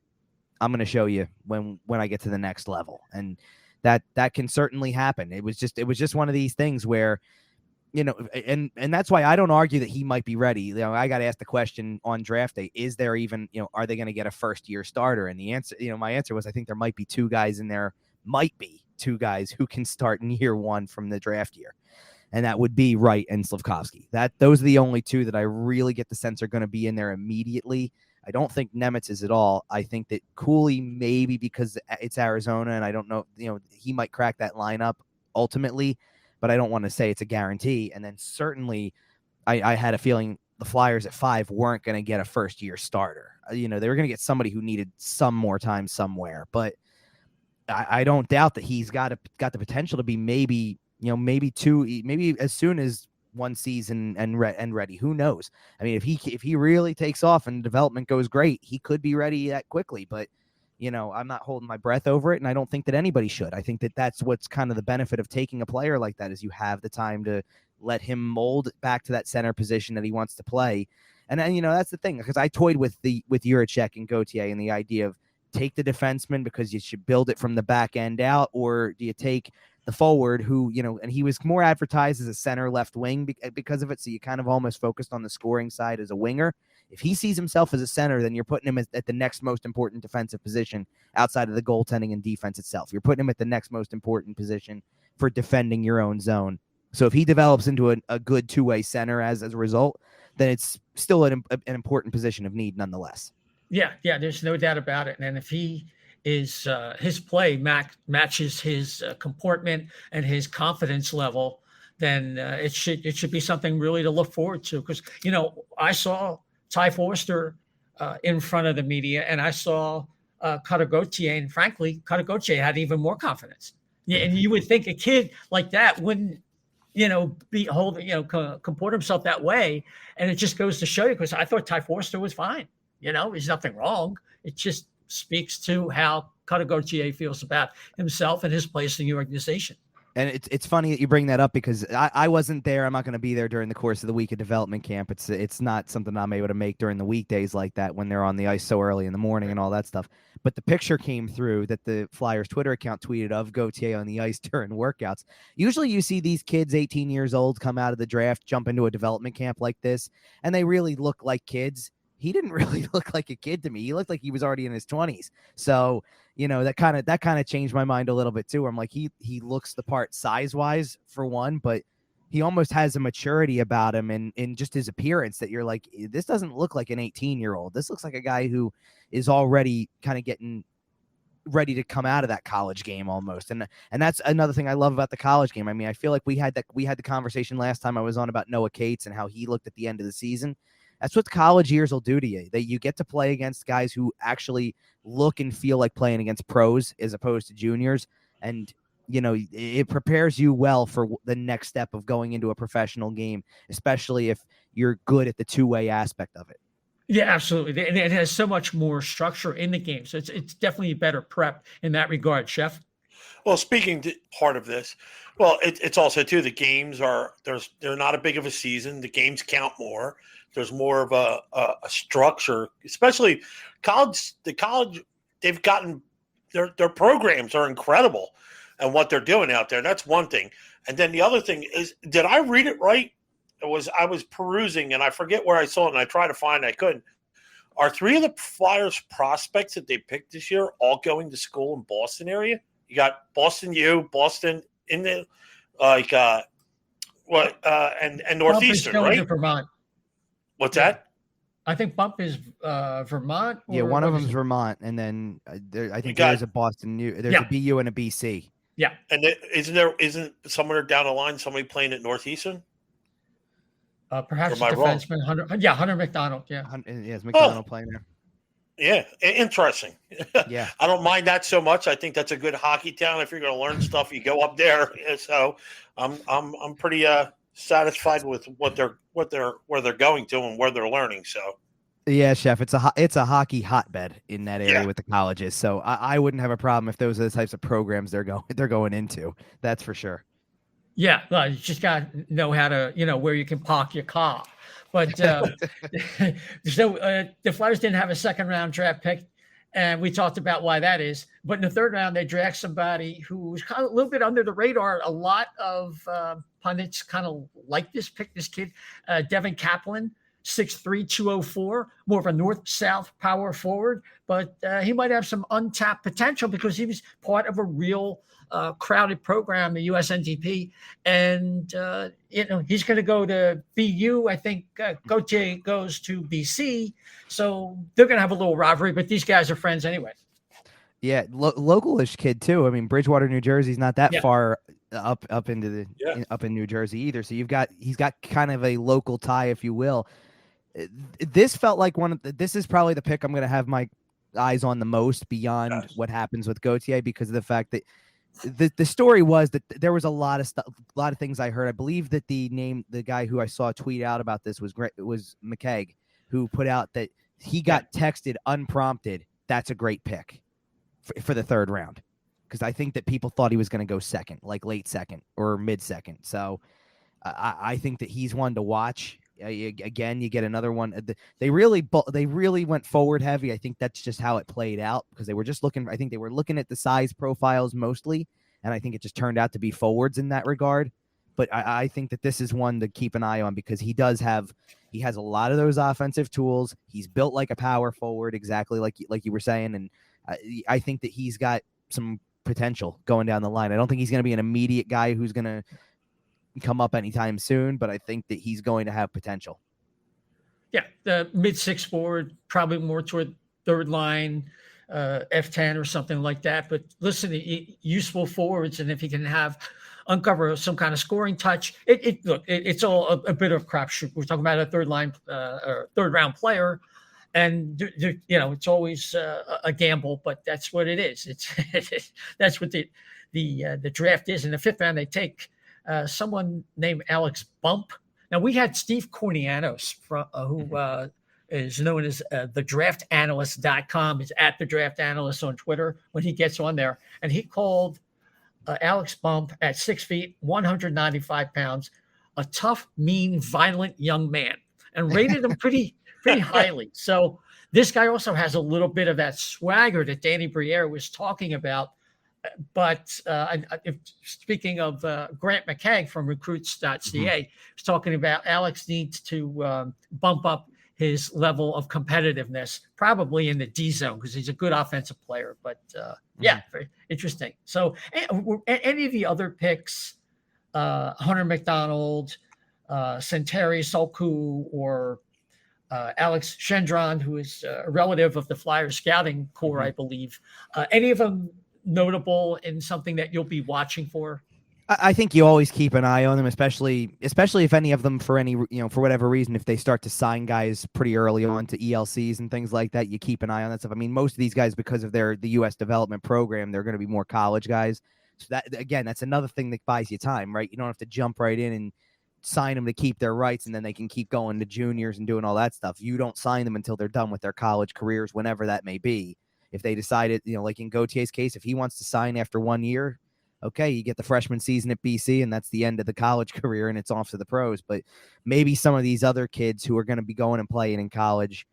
I'm going to show you when I get to the next level. And that can certainly happen. It was just one of these things where, and that's why I don't argue that he might be ready. I got asked the question on draft day, is there even, are they going to get a first year starter? And the answer, my answer was, I think there might be two guys who can start in year one from the draft year. And that would be Wright and Slafkovsky. Those are the only two that I really get the sense are going to be in there immediately. I don't think Nemitz is at all. I think that Cooley, maybe because it's Arizona, and I don't know, he might crack that lineup ultimately, but I don't want to say it's a guarantee. And then certainly I had a feeling the Flyers at 5 weren't going to get a first-year starter. They were going to get somebody who needed some more time somewhere. But I don't doubt that he's got the potential to be maybe two, maybe as soon as one season and ready. Who knows? I mean, if he really takes off and development goes great, he could be ready that quickly. But I'm not holding my breath over it, and I don't think that anybody should. I think that that's what's kind of the benefit of taking a player like that, is you have the time to let him mold back to that center position that he wants to play. And then that's the thing, because I toyed with Juracek and Gauthier and the idea of take the defenseman because you should build it from the back end out, or do you take the forward who, and he was more advertised as a center left wing because of it. So you kind of almost focused on the scoring side as a winger. If he sees himself as a center, then you're putting him at the next most important defensive position outside of the goaltending and defense itself. You're putting him at the next most important position for defending your own zone. So if he develops into a good two-way center as a result, then it's still an important position of need nonetheless. Yeah, there's no doubt about it. And if he is his play matches his comportment and his confidence level, then it should be something really to look forward to. Because I saw Ty Forster in front of the media, and I saw Cutter Gathier, and frankly, Cutter Gathier had even more confidence. Yeah, and you would think a kid like that wouldn't, comport himself that way. And it just goes to show you, because I thought Ty Forster was fine. There's nothing wrong. It just speaks to how Cutter Gathier feels about himself and his place in the organization. And it's funny that you bring that up, because I wasn't there. I'm not going to be there during the course of the week of development camp. It's not something I'm able to make during the weekdays like that when they're on the ice so early in the morning and all that stuff. But the picture came through that the Flyers Twitter account tweeted of Gauthier on the ice during workouts. Usually you see these kids 18 years old come out of the draft, jump into a development camp like this, and they really look like kids. He didn't really look like a kid to me. He looked like he was already in his 20s. So, that kind of changed my mind a little bit too. I'm like, he looks the part size-wise for one, but he almost has a maturity about him and in just his appearance that you're like, this doesn't look like an 18-year-old. This looks like a guy who is already kind of getting ready to come out of that college game almost. And that's another thing I love about the college game. I mean, I feel like we had the conversation last time I was on about Noah Cates and how he looked at the end of the season. That's what the college years will do to you. That you get to play against guys who actually look and feel like playing against pros as opposed to juniors. And, it prepares you well for the next step of going into a professional game, especially if you're good at the two-way aspect of it. Yeah, absolutely. It has so much more structure in the game. So it's definitely better prep in that regard, Chef. Well, speaking to part of this, well, it's also too the games they're not a big of a season. The games count more. There's more of a structure, especially college. The college they've gotten their programs are incredible, and what they're doing out there. That's one thing. And then the other thing is, did I read it right? I was perusing and I forget where I saw it, and I tried to find it, I couldn't. Are 3 of the Flyers prospects that they picked this year all going to school in Boston area? You got Boston U, Boston in the and Northeastern, Bump is right? to Vermont. What's that? I think Bump is Vermont. Yeah, one of them's Vermont, and then I think there's a Boston U. There's a BU and a BC. Yeah, and isn't somewhere down the line somebody playing at Northeastern? Perhaps defenseman Hunter McDonald. Yeah, it's McDonald playing there. Yeah, interesting. Yeah, I don't mind that so much. I think that's a good hockey town. If you're going to learn stuff, you go up there. So I'm pretty satisfied with where they're going to and where they're learning. So yeah, Chef, it's a hockey hotbed in that area with the colleges. So I wouldn't have a problem if those are the types of programs they're going into. That's for sure. Yeah, well, you just got to know how to, where you can park your car. But so the Flyers didn't have a second round draft pick, and we talked about why that is. But in the third round, they draft somebody who was kind of a little bit under the radar. A lot of pundits kind of like this kid, Devin Kaplan, 6'3", 204, more of a north-south power forward. But he might have some untapped potential because he was part of a real crowded program, the USNTP, and he's going to go to BU. I think Gathier goes to BC, so they're going to have a little rivalry. But these guys are friends anyway. Yeah, localish kid too. I mean, Bridgewater, New Jersey's not that far up into up in New Jersey either. So he's got kind of a local tie, if you will. This felt like this is probably the pick I'm going to have my eyes on the most beyond what happens with Gauthier, because of the fact that the story was that there was a lot of things I heard. I believe that the guy who I saw tweet out about this was McKegg, who put out that he got texted unprompted. That's a great pick for the third round, because I think that people thought he was going to go second, like late second or mid second. So I think that he's one to watch. Again, you get another one. They really went forward heavy. I think that's just how it played out, because they were just looking. I think they were looking at the size profiles mostly, and I think it just turned out to be forwards in that regard. But I think that this is one to keep an eye on, because he has a lot of those offensive tools. He's built like a power forward, exactly like you were saying, and I think that he's got some potential going down the line. I don't think he's going to be an immediate guy who's going to come up anytime soon, but I think that he's going to have potential. Yeah, the mid-6 forward, probably more toward third line, F10 or something like that. But listen, useful forwards, and if he can uncover some kind of scoring touch, it's all a bit of crapshoot. We're talking about a third round player, and it's always a gamble, but that's what it is. That's what the draft is. In the fifth round, they take someone named Alex Bump. Now, we had Steve Cornianos, who is known as thedraftanalyst.com. He's at the draft analyst on Twitter when he gets on there. And he called Alex Bump at 6 feet, 195 pounds, a tough, mean, violent young man, and rated him pretty highly. So this guy also has a little bit of that swagger that Danny Briere was talking about. But speaking of Grant McKegg from recruits.ca, he's talking about Alex needs to bump up his level of competitiveness, probably in the D zone, because he's a good offensive player. But very interesting. So any of the other picks, Hunter McDonald, Santeri Solku, or Alex Gendron, who is a relative of the Flyers scouting corps, I believe, any of them notable and something that you'll be watching for? I think you always keep an eye on them, especially if any of them, for whatever reason, if they start to sign guys pretty early on to ELCs and things like that, you keep an eye on that stuff. I mean, most of these guys, because of the U.S. development program, they're going to be more college guys. So that's another thing that buys you time, right? You don't have to jump right in and sign them to keep their rights, and then they can keep going to juniors and doing all that stuff. You don't sign them until they're done with their college careers, whenever that may be. if they decided, like in Gauthier's case, if he wants to sign after 1 year, okay, you get the freshman season at BC, and that's the end of the college career, and it's off to the pros. But maybe some of these other kids who are going to be going and playing in college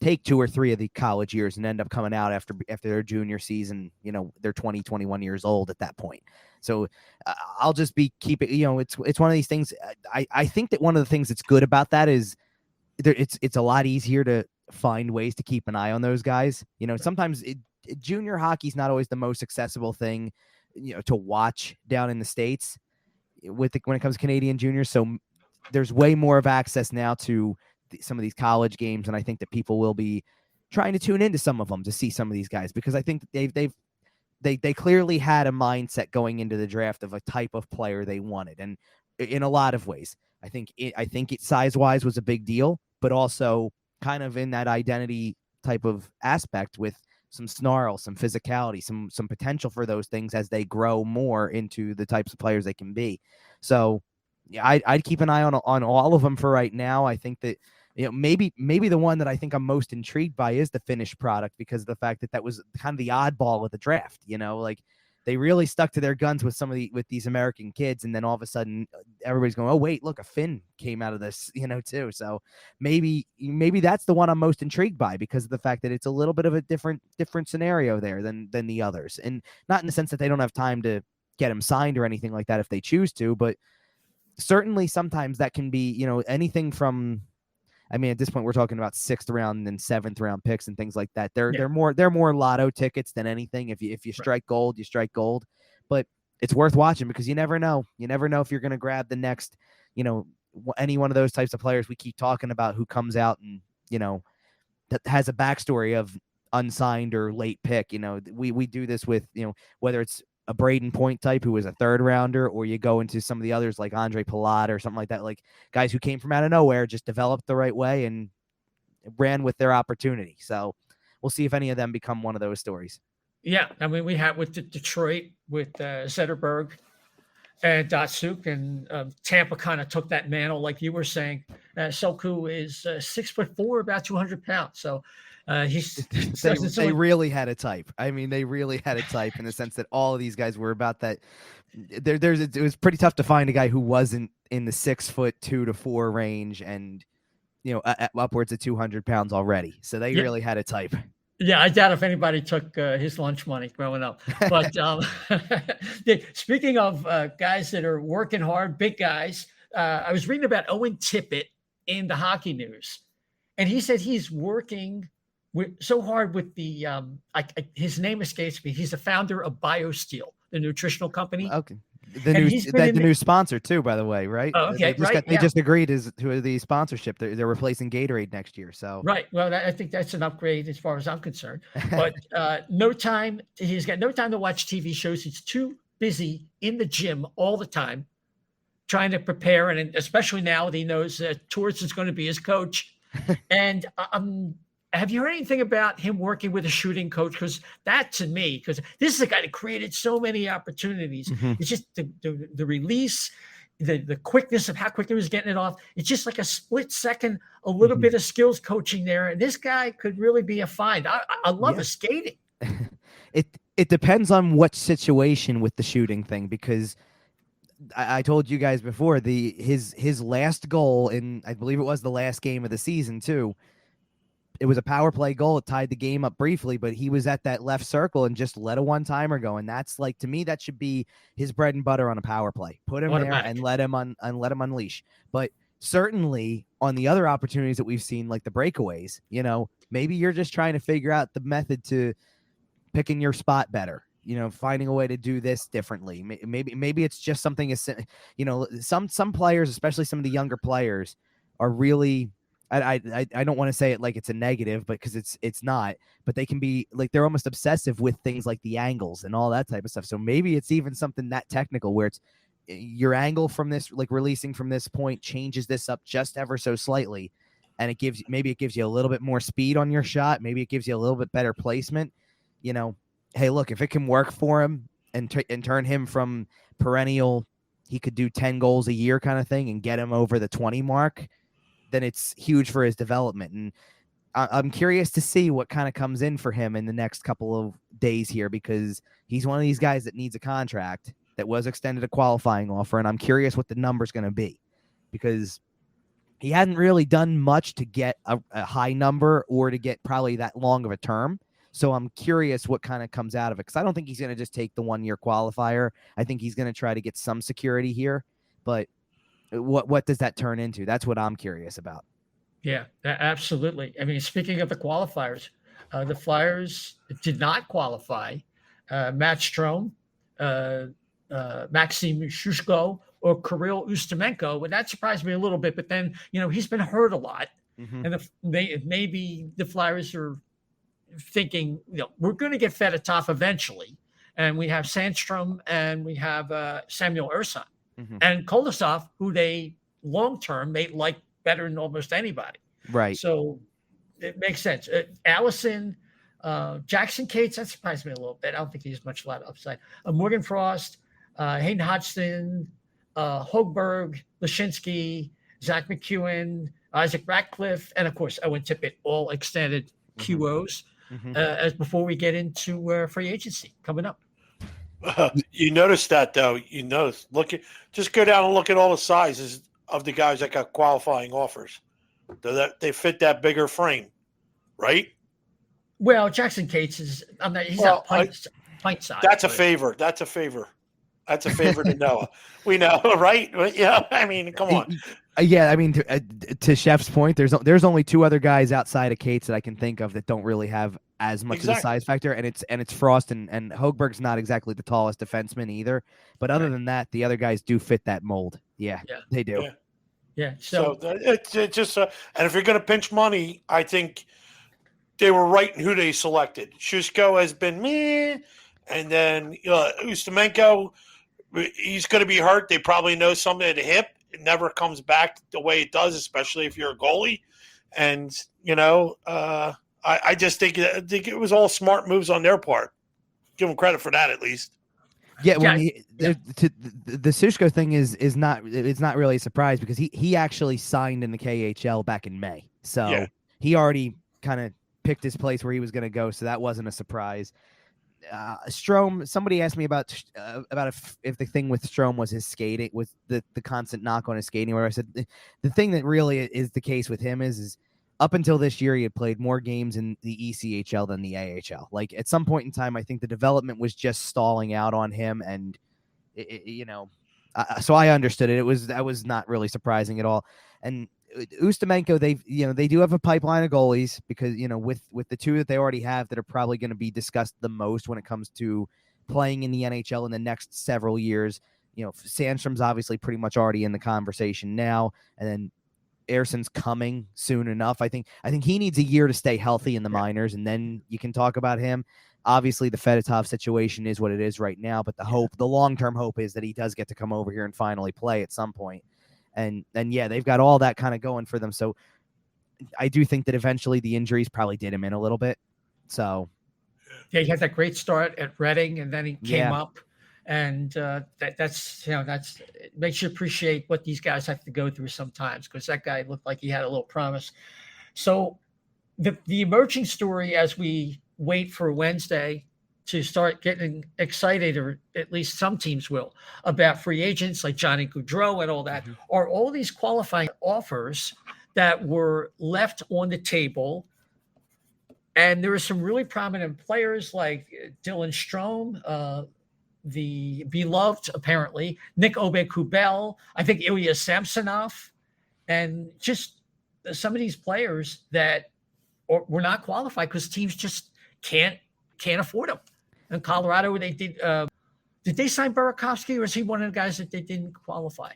take 2 or 3 of the college years and end up coming out after their junior season. They're 20, 21 years old at that point. So I'll just keep it. It's one of these things. I think that one of the things that's good about that is it's a lot easier to find ways to keep an eye on those guys. Sometimes junior hockey's not always the most accessible thing, to watch down in the States when it comes to Canadian juniors. So there's way more of access now to some of these college games. And I think that people will be trying to tune into some of them to see some of these guys, because I think that they clearly had a mindset going into the draft of a type of player they wanted. And in a lot of ways, I think it size wise was a big deal, but also kind of in that identity type of aspect with some snarl, some physicality, some potential for those things as they grow more into the types of players they can be. So yeah, I'd keep an eye on all of them for right now. I think that, maybe the one that I think I'm most intrigued by is the finished product, because of the fact that was kind of the oddball of the draft. Like they really stuck to their guns with with these American kids, and then all of a sudden everybody's going, oh wait, look, a Finn came out of this, too. So maybe that's the one I'm most intrigued by, because of the fact that it's a little bit of a different scenario there than the others, and not in the sense that they don't have time to get him signed or anything like that if they choose to, but certainly sometimes that can be, anything from, I mean, at this point we're talking about 6th round and 7th round picks and things like that. They're more lotto tickets than anything. If you strike gold, you strike gold. But it's worth watching, because you never know. You never know if you're going to grab the next, any one of those types of players we keep talking about who comes out and, that has a backstory of unsigned or late pick. We do this with, whether it's a Braden Point type who was a 3rd rounder, or you go into some of the others like Andre Palat or something like that, like guys who came from out of nowhere, just developed the right way and ran with their opportunity. So we'll see if any of them become one of those stories. Yeah. I mean, we had with Detroit with Zetterberg and Datsuk, and Tampa kind of took that mantle, like you were saying. Selku is 6'4", about 200 pounds. So they really had a type. I mean, they really had a type in the sense that all of these guys were about that. It was pretty tough to find a guy who wasn't in the 6'2" to 4 range, and upwards of 200 pounds already. So they really had a type. Yeah, I doubt if anybody took his lunch money growing up. But speaking of guys that are working hard, big guys, I was reading about Owen Tippett in the Hockey News, and he said he's working so hard with the his name escapes me. He's the founder of BioSteel, the nutritional company. Okay. The new sponsor too, by the way, right? Oh, okay, they just agreed to the sponsorship. They're replacing Gatorade next year. So right. Well, I think that's an upgrade as far as I'm concerned. But no time. He's got no time to watch TV shows. He's too busy in the gym all the time, trying to prepare, and especially now that he knows that Torts is going to be his coach. And have you heard anything about him working with a shooting coach? Because that, to me, because this is a guy that created so many opportunities. Mm-hmm. It's just the release, the quickness of how quickly he was getting it off. It's just like a split second, a little bit of skills coaching there. And this guy could really be a find. I love his skating. It depends on what situation with the shooting thing, because I told you guys before, his last goal, in I believe it was the last game of the season too, it was a power play goal. It tied the game up briefly, but he was at that left circle and just let a one-timer go. And that's, like, to me, that should be his bread and butter on a power play. Put him there and let him unleash. But certainly on the other opportunities that we've seen, like the breakaways, maybe you're just trying to figure out the method to picking your spot better, finding a way to do this differently. Maybe it's just something as, some players, especially some of the younger players, are really, I don't want to say it like it's a negative, but because it's not, but they can be like, they're almost obsessive with things like the angles and all that type of stuff. So maybe it's even something that technical where it's your angle from this, like releasing from this point, changes this up just ever so slightly. And it gives you a little bit more speed on your shot. Maybe it gives you a little bit better placement. Hey, look, if it can work for him and turn him from perennial, he could do 10 goals a year kind of thing, and get him over the 20 mark, then it's huge for his development. And I'm curious to see what kind of comes in for him in the next couple of days here, because he's one of these guys that needs a contract that was extended a qualifying offer, and I'm curious what the number's going to be, because he hadn't really done much to get a high number or to get probably that long of a term. So I'm curious what kind of comes out of it, because I don't think he's going to just take the 1-year qualifier. I think he's going to try to get some security here, but what does that turn into? That's what I'm curious about. Yeah, absolutely. I mean, speaking of the qualifiers, the Flyers did not qualify Matt Strome, Maxim Shushko, or Kirill Ustimenko, and that surprised me a little bit. But then, he's been hurt a lot, and maybe the Flyers are thinking, we're going to get Fedotov eventually, and we have Sandstrom and we have Samuel Ursan and Kolosov, who they long-term may like better than almost anybody. Right. So it makes sense. Allison, Jackson Cates, that surprised me a little bit. I don't think he has much of upside. Morgan Frost, Hayden Hodgson, Hogberg, Lashinsky, Zach McEwen, Isaac Ratcliffe, and of course Owen Tippett, all extended QOs as before we get into free agency coming up. You notice that, though. Just go down and look at all the sizes of the guys that got qualifying offers. They fit that bigger frame, right? Well, Jackson Cates he's not pint size. That's a favor. That's a favor to Noah. We know, right? Yeah, I mean, come on. Yeah, I mean, to Chef's point, there's only 2 other guys outside of Cates that I can think of that don't really have as much of a size factor, and it's Frost and Hogberg's not exactly the tallest defenseman either. But other than that, the other guys do fit that mold. Yeah. They do. Yeah. So it's just and if you're going to pinch money, I think they were right in who they selected. Shushko has been meh, and then Ustimenko, he's going to be hurt. They probably know something at the hip. It never comes back the way it does, especially if you're a goalie. And I just think it was all smart moves on their part. Give them credit for that, at least. Yeah, the Sushko thing is not really a surprise, because he actually signed in the KHL back in May, so he already kind of picked his place where he was going to go, so that wasn't a surprise. Strome, somebody asked me about if the thing with Strome was his skating, with the constant knock on his skating, where I said the thing that really is the case with him is up until this year, he had played more games in the ECHL than the AHL. Like, at some point in time, I think the development was just stalling out on him, and so I understood it. That was not really surprising at all. And Ustimenko, they do have a pipeline of goalies, because with the 2 that they already have that are probably going to be discussed the most when it comes to playing in the NHL in the next several years. Sandstrom's obviously pretty much already in the conversation now, and then Erson's coming soon enough. I think he needs a year to stay healthy in the minors, and then you can talk about him. Obviously, the Fedotov situation is what it is right now, but the long-term hope is that he does get to come over here and finally play at some point. And they've got all that kind of going for them. So I do think that eventually the injuries probably did him in a little bit. So he had that great start at Reading, and then he came up. And that's it makes you appreciate what these guys have to go through sometimes, because that guy looked like he had a little promise. So the emerging story, as we wait for Wednesday to start getting excited, or at least some teams will, about free agents like Johnny Gaudreau and all that, are all these qualifying offers that were left on the table. And there are some really prominent players like Dylan Strome, the beloved, apparently, Nick Aube-Kubel, I think Ilya Samsonov, and just some of these players that were not qualified because teams just can't afford them. In Colorado, they did they sign Burakovsky, or is he one of the guys that they didn't qualify?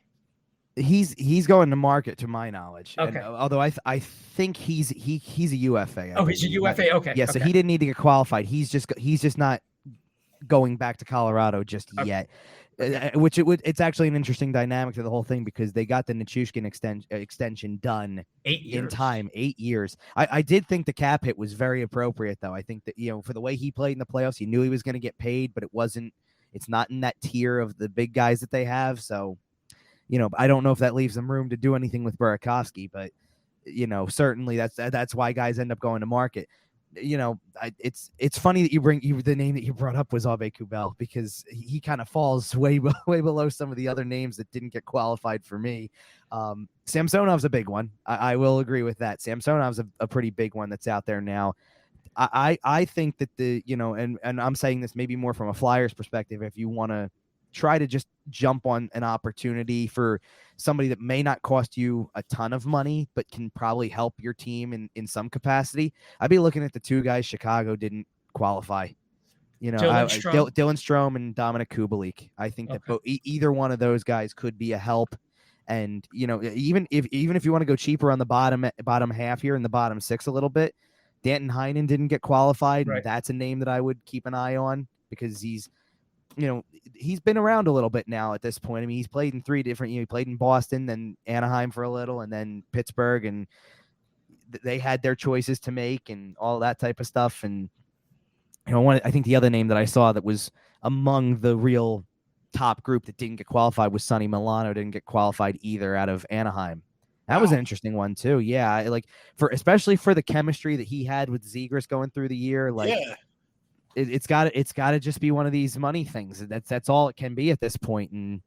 He's going to market, to my knowledge. Okay. And, although I think he's a UFA. He's a UFA. Okay. Yeah, so he didn't need to get qualified. He's just not going back to Colorado just yet. It's actually an interesting dynamic to the whole thing, because they got the Nichushkin extension done 8 years. In time, 8 years. I did think the cap hit was very appropriate, though. I think that, for the way he played in the playoffs, he knew he was going to get paid, but it's not in that tier of the big guys that they have. So, I don't know if that leaves them room to do anything with Burakovsky, but certainly that's why guys end up going to market. It's funny that the name that you brought up was Abe Kubel, because he kind of falls way below some of the other names that didn't get qualified for me. Samsonov's a big one. I will agree with that. Samsonov's a pretty big one that's out there now. I think that and I'm saying this maybe more from a Flyers perspective, if you want to try to just jump on an opportunity for somebody that may not cost you a ton of money, but can probably help your team in some capacity, I'd be looking at the two guys Chicago didn't qualify. Dylan Strome and Dominic Kubalik. I think that either one of those guys could be a help. And, even if you want to go cheaper on the bottom half here in the bottom six a little bit, Danton Heinen didn't get qualified. Right. And that's a name that I would keep an eye on, because he's been around a little bit now at this point. I mean, he's played in three different, he played in Boston, then Anaheim for a little, and then Pittsburgh, and they had their choices to make and all that type of stuff. And, I think the other name that I saw that was among the real top group that didn't get qualified was Sonny Milano. Didn't get qualified either out of Anaheim. That was an interesting one too. Yeah. Especially for the chemistry that he had with Zegras going through the year. It's got to just be one of these money things. That's all it can be at this point. And,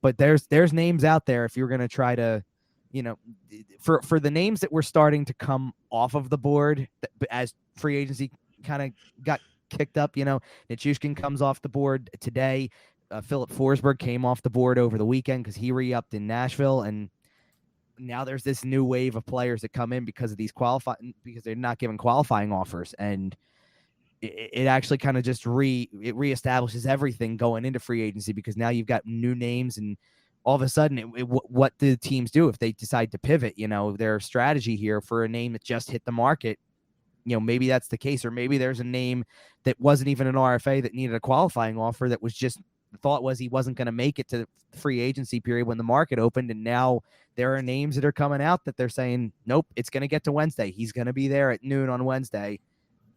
but there's names out there if you're going to try to, for the names that were starting to come off of the board as free agency kind of got kicked up, Nichushkin comes off the board today. Philip Forsberg came off the board over the weekend because he re-upped in Nashville. And now there's this new wave of players that come in because of these because they're not given qualifying offers. And it actually kind of just reestablishes everything going into free agency, because now you've got new names, and all of a sudden what do teams do if they decide to pivot, their strategy here for a name that just hit the market? Maybe that's the case, or maybe there's a name that wasn't even an RFA that needed a qualifying offer that was just thought was he wasn't going to make it to the free agency period when the market opened. And now there are names that are coming out that they're saying, nope, it's going to get to Wednesday. He's going to be there at noon on Wednesday.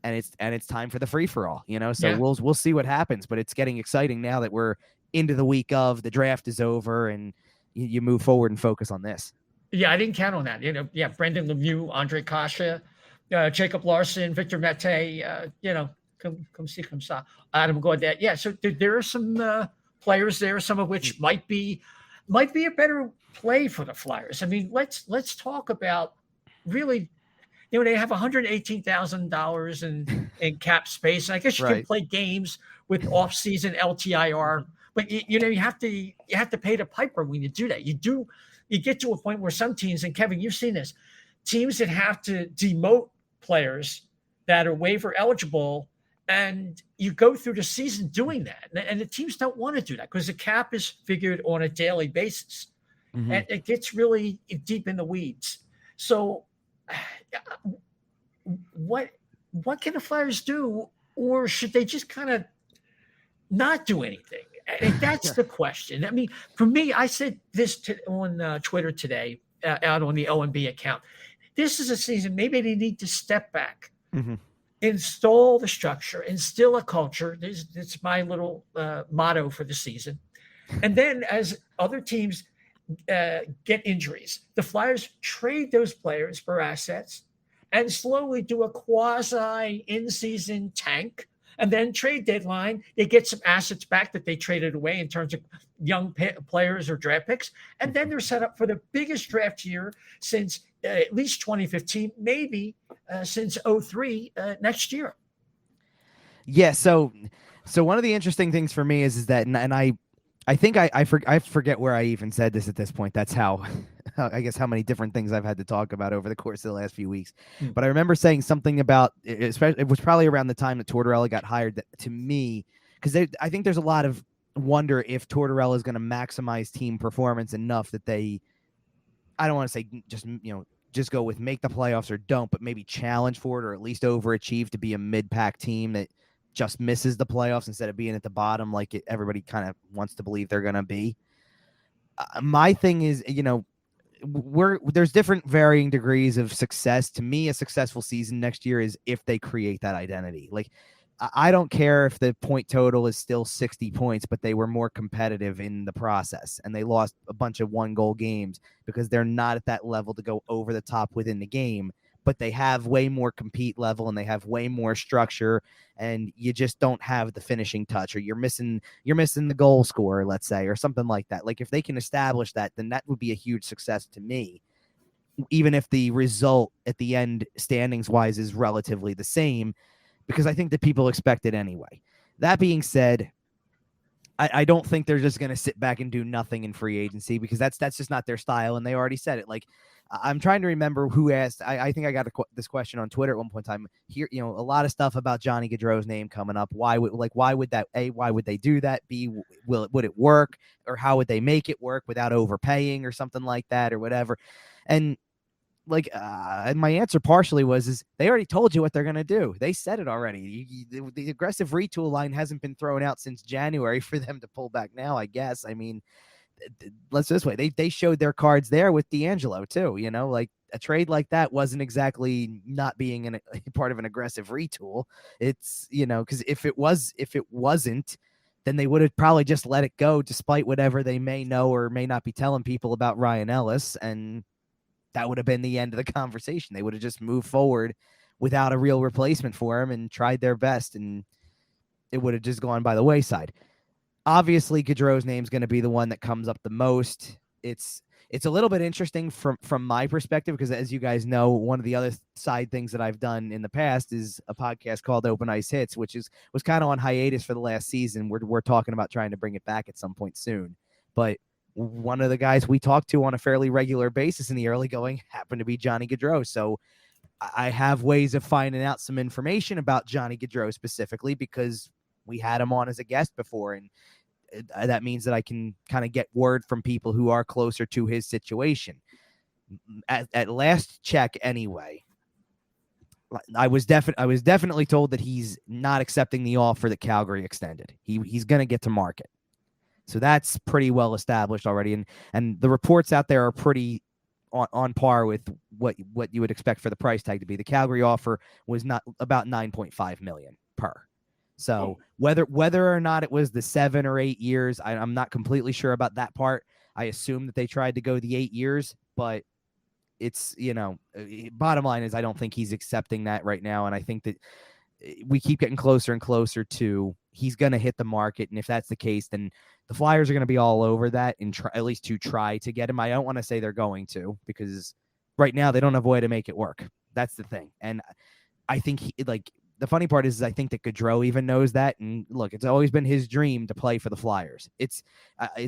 And it's time for the free for all, so yeah. We'll see what happens, but it's getting exciting now that we're into the week of the draft is over, and you move forward and focus on this. Yeah. I didn't count on that. Brendan Lemieux, Andre Kasha, Jacob Larson, Victor Mete, come see, come saw Adam Gaudette. Yeah. So there are some players there, some of which might be a better play for the Flyers. I mean, let's talk about really, they have $118,000 in cap space. And I guess you can play games with off-season LTIR, but you have to pay the piper when you do that. You get to a point where some teams, and Kevin, you've seen this, teams that have to demote players that are waiver eligible, and you go through the season doing that. And the teams don't want to do that because the cap is figured on a daily basis. Mm-hmm. And it gets really deep in the weeds. So what can the Flyers do, or should they just kind of not do anything? And that's the question. I mean, for me, I said this on Twitter today, out on the O&B account. This is a season, maybe they need to step back, install the structure, instill a culture. It's my little motto for the season. And then as other teams get injuries, the Flyers trade those players for assets and slowly do a quasi in-season tank, and then trade deadline, they get some assets back that they traded away in terms of young players or draft picks. And then they're set up for the biggest draft year since at least 2015, maybe since 2003 next year. Yeah. So one of the interesting things for me is that, and I think I forget where I even said this at this point. That's how, I guess, how many different things I've had to talk about over the course of the last few weeks. But I remember saying something about, especially, it was probably around the time that Tortorella got hired, that, to me, because I think there's a lot of wonder if Tortorella is going to maximize team performance enough that they, I don't want to say just go with make the playoffs or don't, but maybe challenge for it, or at least overachieve to be a mid-pack team that just misses the playoffs instead of being at the bottom like everybody kind of wants to believe they're going to be. My thing is, there's different varying degrees of success. To me, a successful season next year is if they create that identity. Like, I don't care if the point total is still 60 points, but they were more competitive in the process, and they lost a bunch of 1-goal games because they're not at that level to go over the top within the game, but they have way more compete level and they have way more structure, and you just don't have the finishing touch, or you're missing the goal scorer, let's say, or something like that. Like if they can establish that, then that would be a huge success to me, even if the result at the end standings wise is relatively the same, because I think that people expect it anyway. That being said, I don't think they're just going to sit back and do nothing in free agency, because that's just not their style, and they already said it. Like, I'm trying to remember who asked. I think I got this question on Twitter at one point in time. Here, a lot of stuff about Johnny Gaudreau's name coming up. Why would they do that? B, would it work, or how would they make it work without overpaying or something like that, or whatever? And my answer partially is they already told you what they're going to do. They said it already. The aggressive retool line hasn't been thrown out since January for them to pull back now, I guess. I mean, let's this way. They showed their cards there with DeAngelo too. Like a trade like that wasn't exactly not being a part of an aggressive retool. It's, because if it wasn't, then they would have probably just let it go, despite whatever they may know or may not be telling people about Ryan Ellis, and that would have been the end of the conversation. They would have just moved forward without a real replacement for him and tried their best, and it would have just gone by the wayside. Obviously, Gaudreau's name is going to be the one that comes up the most. It's a little bit interesting from my perspective, because as you guys know, one of the other side things that I've done in the past is a podcast called Open Ice Hits, which was kind of on hiatus for the last season. We're talking about trying to bring it back at some point soon, but one of the guys we talked to on a fairly regular basis in the early going happened to be Johnny Gaudreau. So I have ways of finding out some information about Johnny Gaudreau specifically, because we had him on as a guest before. And that means that I can kind of get word from people who are closer to his situation. At last check anyway, I was definitely told that he's not accepting the offer that Calgary extended. He's going to get to market. So that's pretty well established already. And the reports out there are pretty on par with what you would expect for the price tag to be. The Calgary offer was not about $9.5 million per. So whether or not it was the 7 or 8 years, I'm not completely sure about that part. I assume that they tried to go the 8 years, but it's, bottom line is I don't think he's accepting that right now. And I think that we keep getting closer and closer to he's going to hit the market. And if that's the case, then the Flyers are going to be all over that and at least to try to get him. I don't want to say they're going to, because right now they don't have a way to make it work. That's the thing. And I think the funny part is I think that Gaudreau even knows that. And look, it's always been his dream to play for the Flyers. It's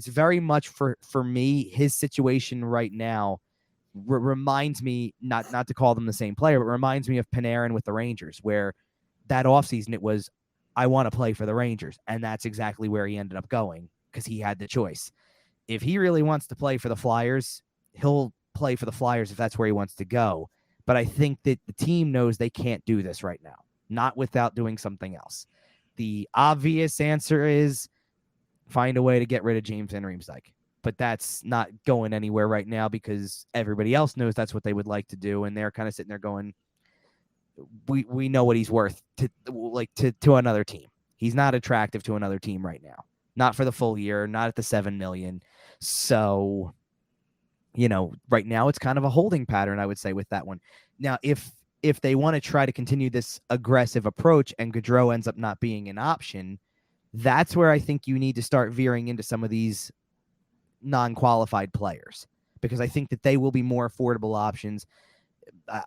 very much for me, his situation right now reminds me, not to call them the same player, but reminds me of Panarin with the Rangers, where that offseason it was, I want to play for the Rangers. And that's exactly where he ended up going, because he had the choice. If he really wants to play for the Flyers, he'll play for the Flyers if that's where he wants to go. But I think that the team knows they can't do this right now, not without doing something else. The obvious answer is find a way to get rid of James Van Riemsdyk. But that's not going anywhere right now, because everybody else knows that's what they would like to do. And they're kind of sitting there going, we know what he's worth to another team. He's not attractive to another team right now. Not for the full year, not at the $7 million. So, right now it's kind of a holding pattern, I would say, with that one. Now, if they want to try to continue this aggressive approach and Gaudreau ends up not being an option, that's where I think you need to start veering into some of these non-qualified players, because I think that they will be more affordable options.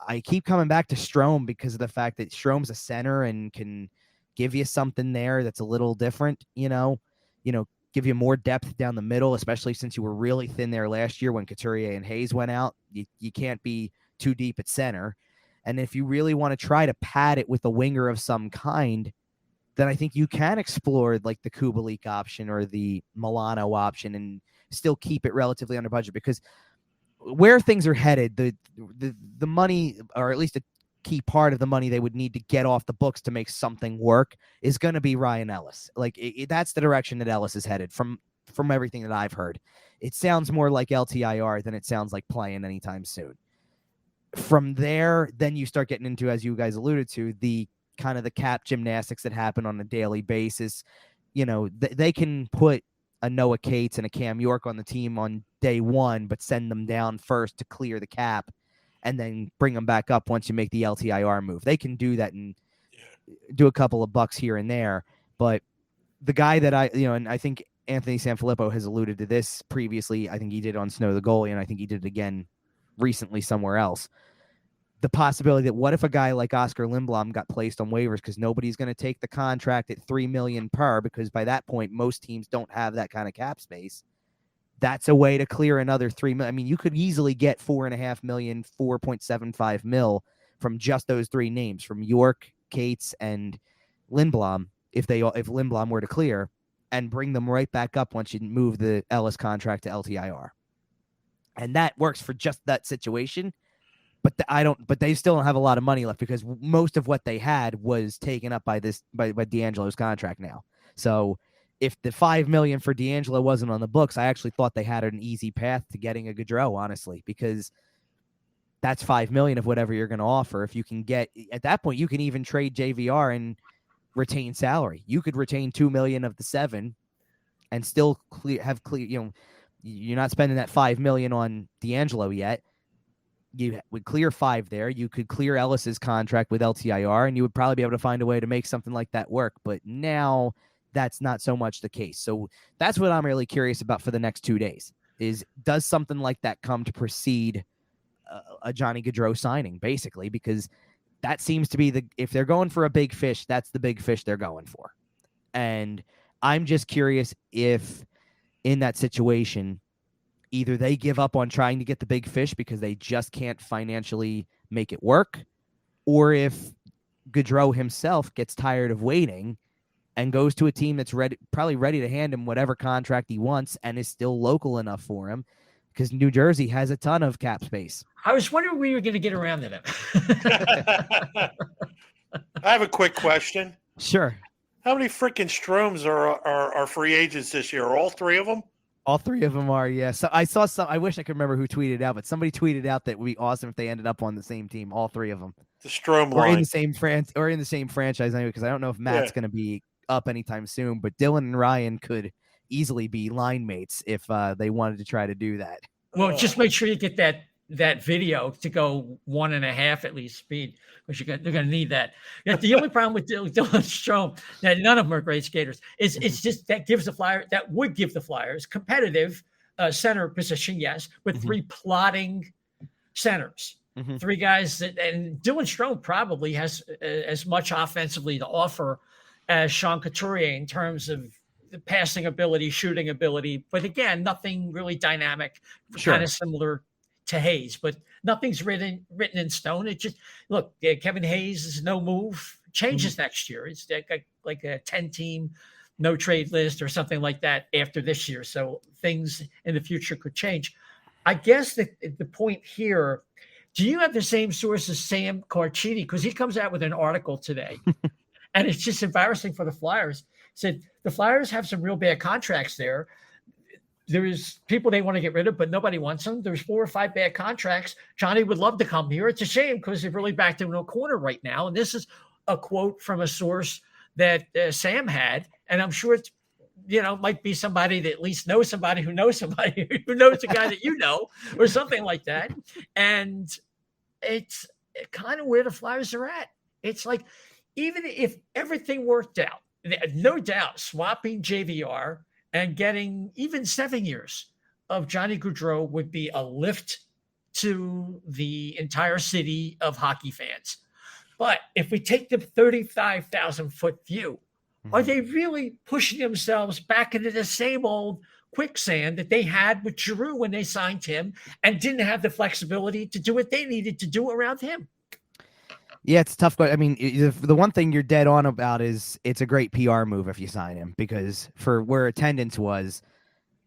I keep coming back to Strome because of the fact that Strome's a center and can give you something there that's a little different, give you more depth down the middle, especially since you were really thin there last year when Couturier and Hayes went out. You can't be too deep at center. And if you really want to try to pad it with a winger of some kind, then I think you can explore like the Kubalik option or the Milano option and still keep it relatively under budget, because where things are headed, the money, or at least a key part of the money they would need to get off the books to make something work, is going to be Ryan Ellis. That's the direction that Ellis is headed from everything that I've heard. It sounds more like LTIR than it sounds like playing anytime soon. From there, then you start getting into, as you guys alluded to, the kind of the cap gymnastics that happen on a daily basis. They can put a Noah Cates and a Cam York on the team on day one, but send them down first to clear the cap and then bring them back up once you make the LTIR move. They can do that and do a couple of bucks here and there. But the guy that and I think Anthony Sanfilippo has alluded to this previously. I think he did on Snow the Goalie, and I think he did it again recently somewhere else. The possibility that what if a guy like Oscar Lindblom got placed on waivers because nobody's going to take the contract at $3 million per, because by that point most teams don't have that kind of cap space. That's a way to clear another $3 million. I mean, you could easily get $4.5 million, $4.75 million from just those three names, from York, Cates, and Lindblom, if Lindblom were to clear, and bring them right back up once you move the Ellis contract to LTIR. And that works for just that situation. But they still don't have a lot of money left because most of what they had was taken up by DeAngelo's contract now. So if the $5 million for DeAngelo wasn't on the books, I actually thought they had an easy path to getting a Gaudreau, honestly, because that's $5 million of whatever you're going to offer. If you can get at that point, you can even trade JVR and retain salary. You could retain $2 million of the $7 million and still have clear. You're not spending that $5 million on DeAngelo yet. You would clear $5 million there. You could clear Ellis's contract with LTIR, and you would probably be able to find a way to make something like that work. But now that's not so much the case. So that's what I'm really curious about for the next 2 days is, does something like that come to precede a Johnny Gaudreau signing, basically, because that seems to be if they're going for a big fish, that's the big fish they're going for. And I'm just curious if in that situation, either they give up on trying to get the big fish because they just can't financially make it work, or if Gaudreau himself gets tired of waiting and goes to a team that's probably ready to hand him whatever contract he wants and is still local enough for him, because New Jersey has a ton of cap space. I was wondering when you were going to get around to that. I have a quick question. Sure. How many freaking Stroms are free agents this year? Are all three of them? All three of them are, yeah. So I saw some. I wish I could remember who tweeted out, but somebody tweeted out that it would be awesome if they ended up on the same team, all three of them. The Strom or line. in the same franchise anyway. Because I don't know if Matt's going to be up anytime soon, but Dylan and Ryan could easily be line mates if they wanted to try to do that. Well, just make sure you get that video to go 1.5 at least speed, because they're going to need that. The only problem with Dylan Strom, that none of them are great skaters, is it's just that would give the Flyers competitive center position, yes, with three plotting centers, three guys and Dylan Strom probably has as much offensively to offer as Sean Couturier in terms of the passing ability, shooting ability, but again, nothing really dynamic, kind of similar to Hayes, but nothing's written in stone. It just look, Kevin Hayes is no move, changes next year. It's like a 10-team no trade list or something like that after this year. So things in the future could change. I guess the point here, do you have the same source as Sam Carchidi? Because he comes out with an article today, and it's just embarrassing for the Flyers. Said the Flyers have some real bad contracts there. There's people they want to get rid of, but nobody wants them. There's 4 or 5 bad contracts. Johnny would love to come here. It's a shame because they've really backed him in a corner right now. And this is a quote from a source that Sam had. And I'm sure it's, might be somebody that at least knows somebody who knows somebody who knows a guy that you know, or something like that. And it's kind of where the Flyers are at. It's like, even if everything worked out, no doubt swapping JVR and getting even 7 years of Johnny Gaudreau would be a lift to the entire city of hockey fans. But if we take the 35,000-foot view, are they really pushing themselves back into the same old quicksand that they had with Giroux when they signed him and didn't have the flexibility to do what they needed to do around him? Yeah, it's tough. I mean, the one thing you're dead on about is it's a great PR move if you sign him, because for where attendance was,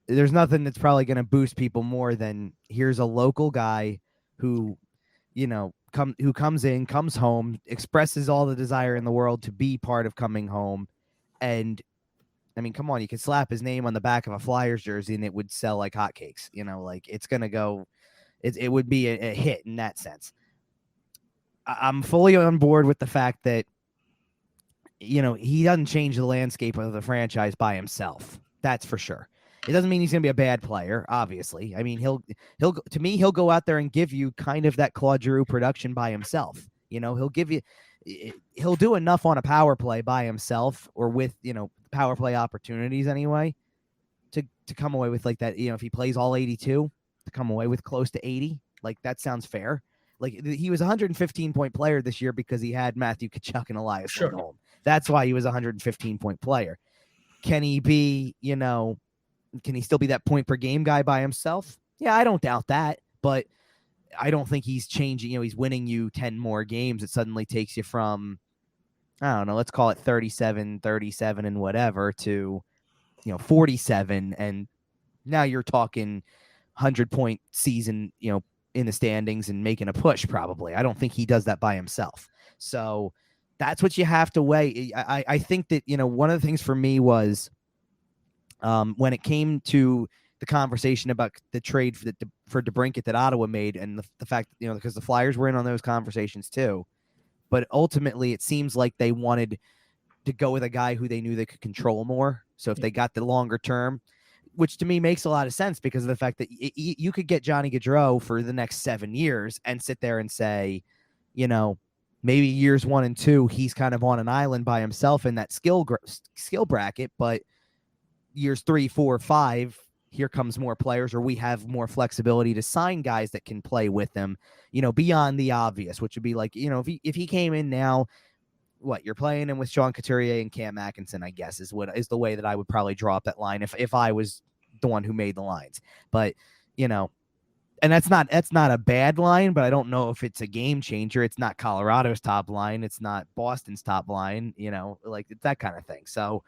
there's nothing that's probably going to boost people more than here's a local guy who, who comes in, comes home, expresses all the desire in the world to be part of coming home. And I mean, come on, you could slap his name on the back of a Flyers jersey and it would sell like hotcakes, it's going to go, it would be a hit in that sense. I'm fully on board with the fact that he doesn't change the landscape of the franchise by himself. That's for sure. It doesn't mean he's going to be a bad player, obviously. I mean, he'll go out there and give you kind of that Claude Giroux production by himself. He'll do enough on a power play by himself or with, power play opportunities anyway to come away with like that, if he plays all 82, to come away with close to 80. Like that sounds fair. Like he was a 115-point player this year because he had Matthew Tkachuk and Elias Lindholm. That's why he was a 115-point player. Can he be, can he still be that point per game guy by himself? Yeah, I don't doubt that, but I don't think he's changing. He's winning you 10 more games. It suddenly takes you from, I don't know, let's call it 37 and whatever to, 47. And now you're talking 100-point season, in the standings and making a push probably. I don't think he does that by himself. So that's what you have to weigh. I think that, one of the things for me was when it came to the conversation about the trade for DeBrincat that Ottawa made and the fact that, because the Flyers were in on those conversations too. But ultimately, it seems like they wanted to go with a guy who they knew they could control more. So if they got the longer term, which to me makes a lot of sense because of the fact that you could get Johnny Gaudreau for the next 7 years and sit there and say, maybe years 1 and 2, he's kind of on an island by himself in that skill bracket, but years 3, 4, 5, here comes more players, or we have more flexibility to sign guys that can play with them, beyond the obvious, which would be like, if he came in now, what you're playing him with Sean Couturier and Cam Atkinson, I guess is the way that I would probably draw up that line if I was the one who made the lines. But, and that's not a bad line, but I don't know if it's a game changer. It's not Colorado's top line. It's not Boston's top line, like that kind of thing. So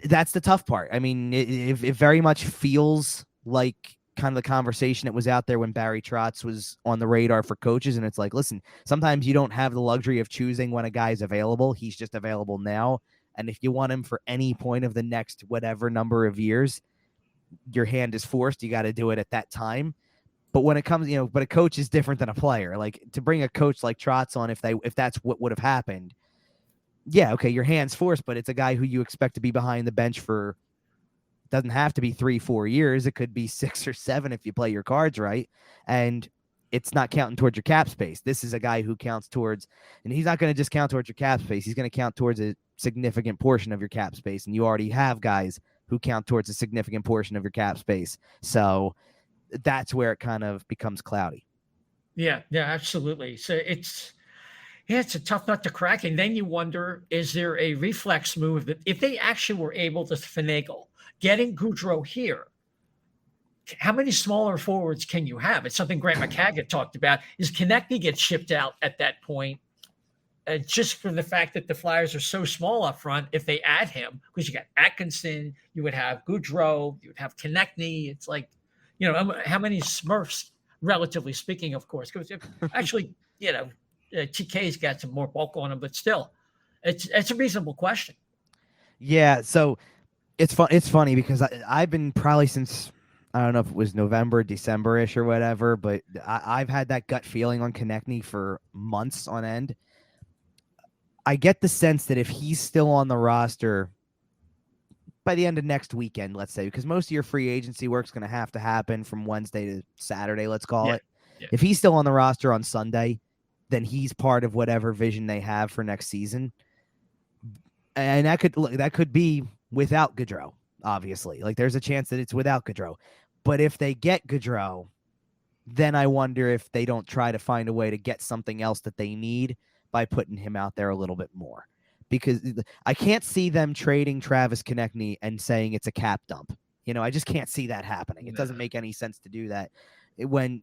that's the tough part. I mean, it very much feels like kind of the conversation that was out there when Barry Trotz was on the radar for coaches. And it's like, listen, sometimes you don't have the luxury of choosing when a guy's available. He's just available now. And if you want him for any point of the next whatever number of years, your hand is forced. You got to do it at that time. But when it comes, but a coach is different than a player. Like to bring a coach like Trotz on, if that's what would have happened, yeah, okay, your hand's forced, but it's a guy who you expect to be behind the bench for, doesn't have to be 3-4 years. It could be 6 or 7 if you play your cards right. And it's not counting towards your cap space. This is a guy who counts towards, and he's not going to just count towards your cap space. He's going to count towards a significant portion of your cap space. And you already have guys who count towards a significant portion of your cap space. So that's where it kind of becomes cloudy. Yeah, absolutely. So it's a tough nut to crack. And then you wonder, is there a reflex move that if they actually were able to finagle getting Gaudreau here, how many smaller forwards can you have? It's something Grant McCaggett talked about. Is Konechny gets shipped out at that point, just for the fact that the Flyers are so small up front? If they add him, because you got Atkinson, you would have Gaudreau, you would have Konechny. It's like, how many Smurfs, relatively speaking, of course, because actually, TK's got some more bulk on him, but still, it's a reasonable question. Yeah, so it's funny because I've been probably since, I don't know if it was November, December-ish or whatever, but I've had that gut feeling on Konechny for months on end. I get the sense that if he's still on the roster by the end of next weekend, let's say, because most of your free agency work's going to have to happen from Wednesday to Saturday, let's call it. Yeah. If he's still on the roster on Sunday, then he's part of whatever vision they have for next season. And that could be without Gaudreau, obviously. Like there's a chance that it's without Gaudreau. But if they get Gaudreau, then I wonder if they don't try to find a way to get something else that they need by putting him out there a little bit more. Because I can't see them trading Travis Konechny and saying it's a cap dump. I just can't see that happening. It doesn't make any sense to do that when,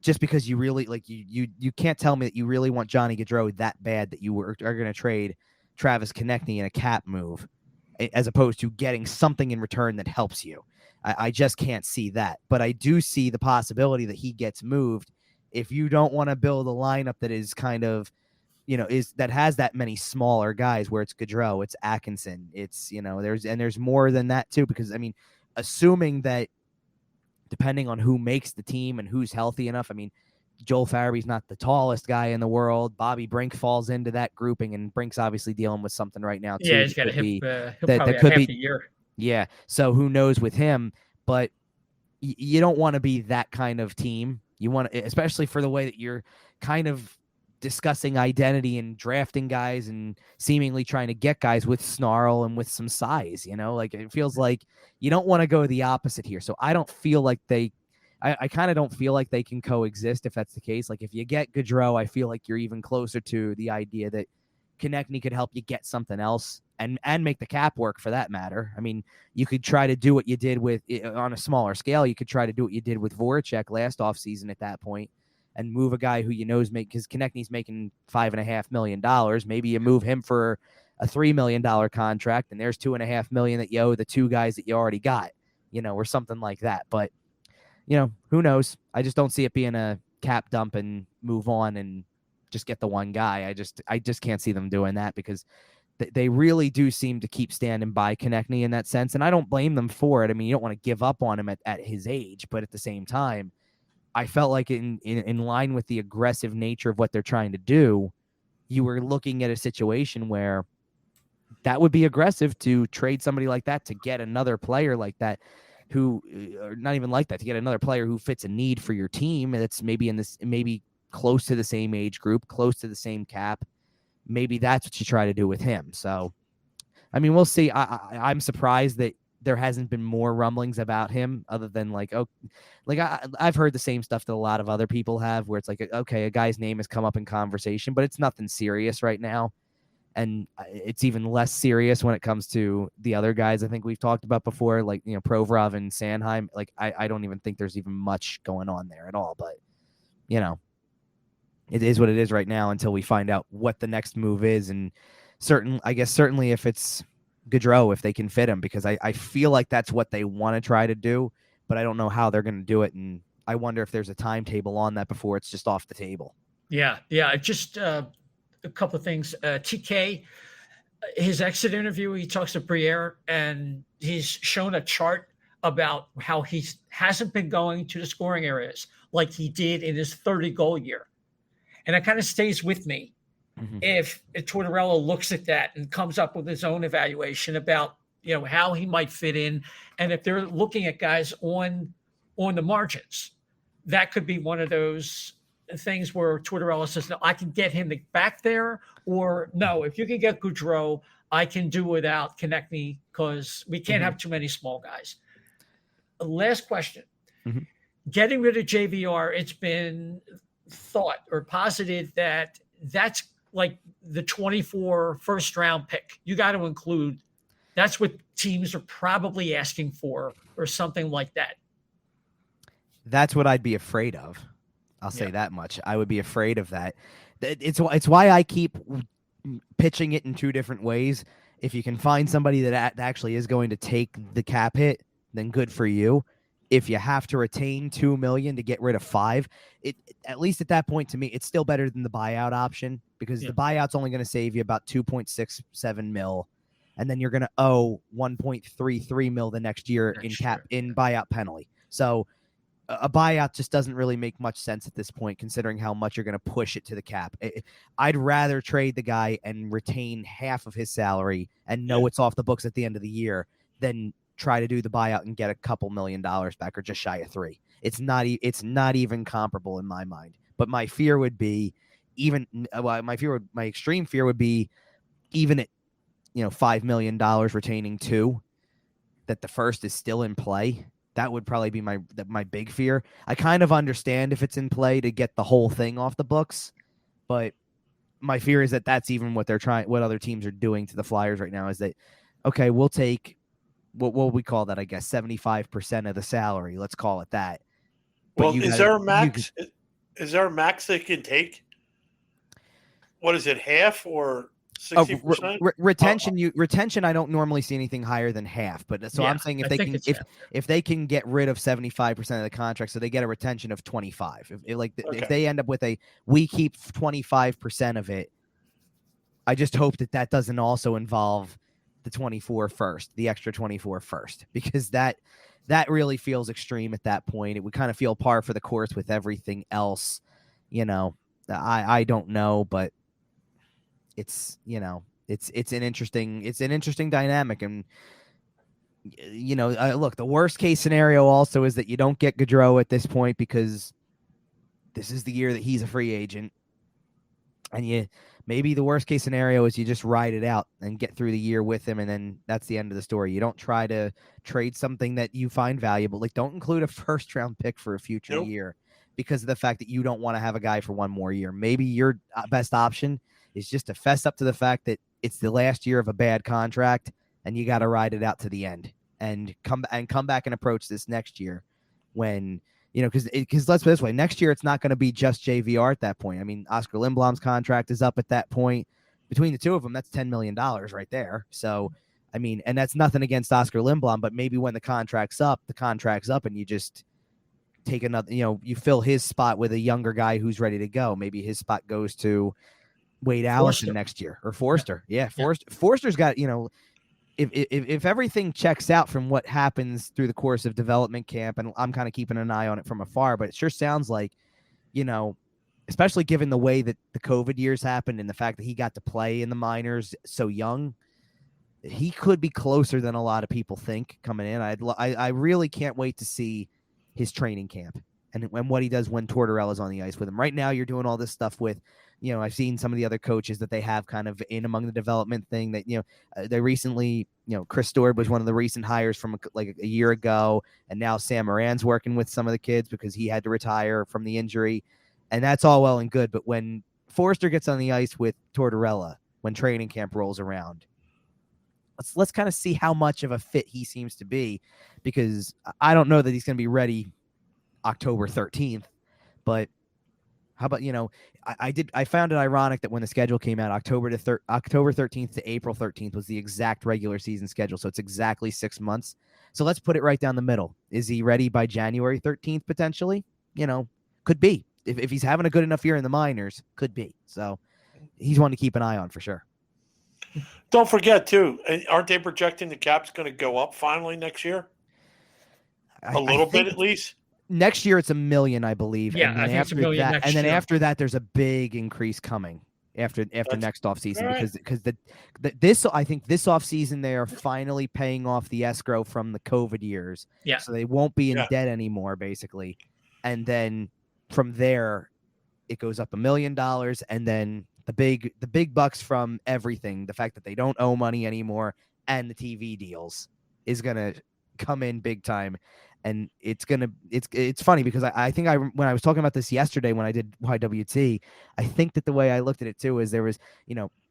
just because you really like you can't tell me that you really want Johnny Gaudreau that bad that you are going to trade Travis Konechny in a cap move as opposed to getting something in return that helps you. I just can't see that. But I do see the possibility that he gets moved if you don't want to build a lineup that is kind of, that has that many smaller guys where it's Gaudreau, it's Atkinson, it's, there's more than that too, because I mean, assuming that depending on who makes the team and who's healthy enough, I mean, Joel Farabee's not the tallest guy in the world. Bobby Brink falls into that grouping, and Brink's obviously dealing with something right now too. Yeah, he's got a hip. He'll probably have half a year. Yeah, so who knows with him? But you don't want to be that kind of team. You want to, especially for the way that you're kind of discussing identity and drafting guys and seemingly trying to get guys with snarl and with some size. Like it feels like you don't want to go the opposite here. So I don't feel like I kind of don't feel like they can coexist if that's the case. Like if you get Gaudreau, I feel like you're even closer to the idea that Konechny could help you get something else and make the cap work for that matter. I mean, you could try to do what you did with on a smaller scale. You could try to do what you did with Voracek last offseason at that point and move a guy who because Konechny's making $5.5 million. Maybe you move him for a $3 million contract and there's $2.5 million that you owe the two guys that you already got, or something like that. But who knows? I just don't see it being a cap dump and move on and just get the one guy. I just can't see them doing that because they really do seem to keep standing by Konechny in that sense. And I don't blame them for it. I mean, you don't want to give up on him at his age, but at the same time, I felt like in line with the aggressive nature of what they're trying to do, you were looking at a situation where that would be aggressive to trade somebody like that to get another player like that. Who or not even like that to get another player who fits a need for your team. That's maybe close to the same age group, close to the same cap. Maybe that's what you try to do with him. So, I mean, we'll see. I'm surprised that there hasn't been more rumblings about him other than I've heard the same stuff that a lot of other people have where it's like, okay, a guy's name has come up in conversation, but it's nothing serious right now. And it's even less serious when it comes to the other guys I think we've talked about before, like, Provorov and Sanheim. Like, I don't even think there's even much going on there at all. But, it is what it is right now until we find out what the next move is. And certainly if it's Gaudreau, if they can fit him, because I feel like that's what they want to try to do, but I don't know how they're going to do it. And I wonder if there's a timetable on that before it's just off the table. Yeah. Just a couple of things. TK, his exit interview, he talks to Briere, and he's shown a chart about how he hasn't been going to the scoring areas like he did in his 30-goal year. And it kind of stays with me if Tortorella looks at that and comes up with his own evaluation about, how he might fit in. And if they're looking at guys on the margins, that could be one of those things where Tortorella says, no, I can get him back there, or no, if you can get Gaudreau, I can do without Konechny because we can't have too many small guys. Last question. Getting rid of JVR, it's been thought or posited that that's like the 24 first round pick. You got to include, that's what teams are probably asking for or something like that. That's what I'd be afraid of. I'll say that much. I would be afraid of that. It's why I keep pitching it in two different ways. If you can find somebody that actually is going to take the cap hit, then good for you. If you have to retain $2 million to get rid of $5 million, at least at that point, to me, it's still better than the buyout option because the buyout's only going to save you about $2.67 million, and then you're going to owe $1.33 million the next year in buyout penalty. So a buyout just doesn't really make much sense at this point, considering how much you're going to push it to the cap. I'd rather trade the guy and retain half of his salary and know it's off the books at the end of the year than try to do the buyout and get a couple $1 million back or just shy of $3 million. It's not even comparable in my mind. But my fear would be my extreme fear would be even at $5 million retaining $2 million, that the first is still in play. That would probably be my big fear. I kind of understand if it's in play to get the whole thing off the books, but my fear is that that's even what what other teams are doing to the Flyers right now is that, okay, we'll take what we call that, I guess, 75% of the salary. Let's call it that. But well, is there a max? Is there a max they can take? What is it, half or 60%? Retention, I don't normally see anything higher than half. But so I'm saying if they can get rid of 75% of the contract, so they get a retention of 25. If they end up with we keep 25% of it, I just hope that doesn't also involve the 24 first, the extra 24 first, because that really feels extreme at that point. It would kind of feel par for the course with everything else. I don't know, but it's it's an interesting dynamic. And look, the worst case scenario also is that you don't get Gaudreau at this point, because this is the year that he's a free agent. And maybe the worst case scenario is you just ride it out and get through the year with him, and then that's the end of the story. You don't try to trade something that you find valuable. Like, don't include a first round pick for a future year because of the fact that you don't want to have a guy for one more year. Maybe your best option is just to fess up to the fact that it's the last year of a bad contract and you got to ride it out to the end and come back and approach this next year when, because let's put it this way, next year it's not going to be just JVR at that point. I mean, Oscar Lindblom's contract is up at that point. Between the two of them, that's $10 million right there. So, I mean, and that's nothing against Oscar Lindblom, but maybe when the contract's up, and you just take another, you fill his spot with a younger guy who's ready to go. Maybe his spot goes to Wade Allison next year, or Forster. Yeah. Forster's got, if everything checks out from what happens through the course of development camp, and I'm kind of keeping an eye on it from afar, but it sure sounds like, especially given the way that the COVID years happened and the fact that he got to play in the minors so young, he could be closer than a lot of people think coming in. I really can't wait to see his training camp and what he does when Tortorella's on the ice with him. Right now, you're doing all this stuff with, I've seen some of the other coaches that they have kind of in among the development thing that, they recently, Chris Stewart was one of the recent hires from like a year ago. And now Sam Moran's working with some of the kids because he had to retire from the injury. And that's all well and good. But when Forster gets on the ice with Tortorella, when training camp rolls around, let's kind of see how much of a fit he seems to be, because I don't know that he's going to be ready October 13th, but how about, I found it ironic that when the schedule came out, October 13th to April 13th was the exact regular season schedule. So it's exactly 6 months. So let's put it right down the middle. Is he ready by January 13th? Potentially, could be. If he's having a good enough year in the minors, could be. So he's one to keep an eye on for sure. Don't forget too, aren't they projecting the cap's going to go up finally next year? A little bit at least. Next year it's $1 million, I believe. Yeah, I think it's $1 million next year. And then after that, there's a big increase coming after next offseason, right. because I think this offseason they are finally paying off the escrow from the COVID years. Yeah. So they won't be in debt anymore, basically. And then from there, it goes up $1 million, and then the big bucks from everything, the fact that they don't owe money anymore, and the TV deals is gonna come in big time. And it's funny because I think when I was talking about this yesterday when I did YWT, I think that the way I looked at it too is there was,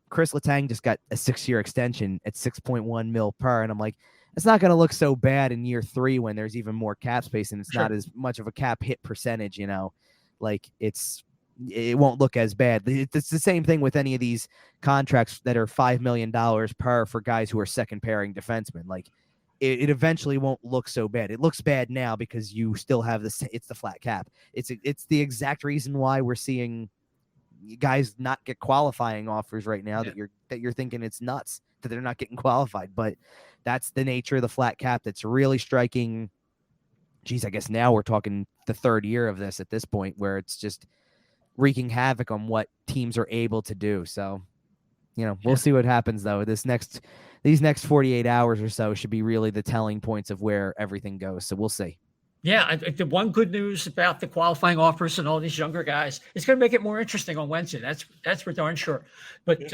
Chris Letang just got a 6-year extension at $6.1 million per, and I'm like, it's not going to look so bad in year 3 when there's even more cap space and it's not as much of a cap hit percentage, like it won't look as bad. It's the same thing with any of these contracts that are $5 million per for guys who are second pairing defensemen. Like it eventually won't look so bad. It looks bad now because you still have it's the flat cap. It's the exact reason why we're seeing guys not get qualifying offers right now that you're thinking it's nuts that they're not getting qualified. But that's the nature of the flat cap that's really striking. Geez, I guess now we're talking the 3rd year of this at this point where it's just wreaking havoc on what teams are able to do. So, we'll see what happens though. These next 48 hours or so should be really the telling points of where everything goes. So we'll see. Yeah, the one good news about the qualifying offers and all these younger guys, it's going to make it more interesting on Wednesday. That's for darn sure. But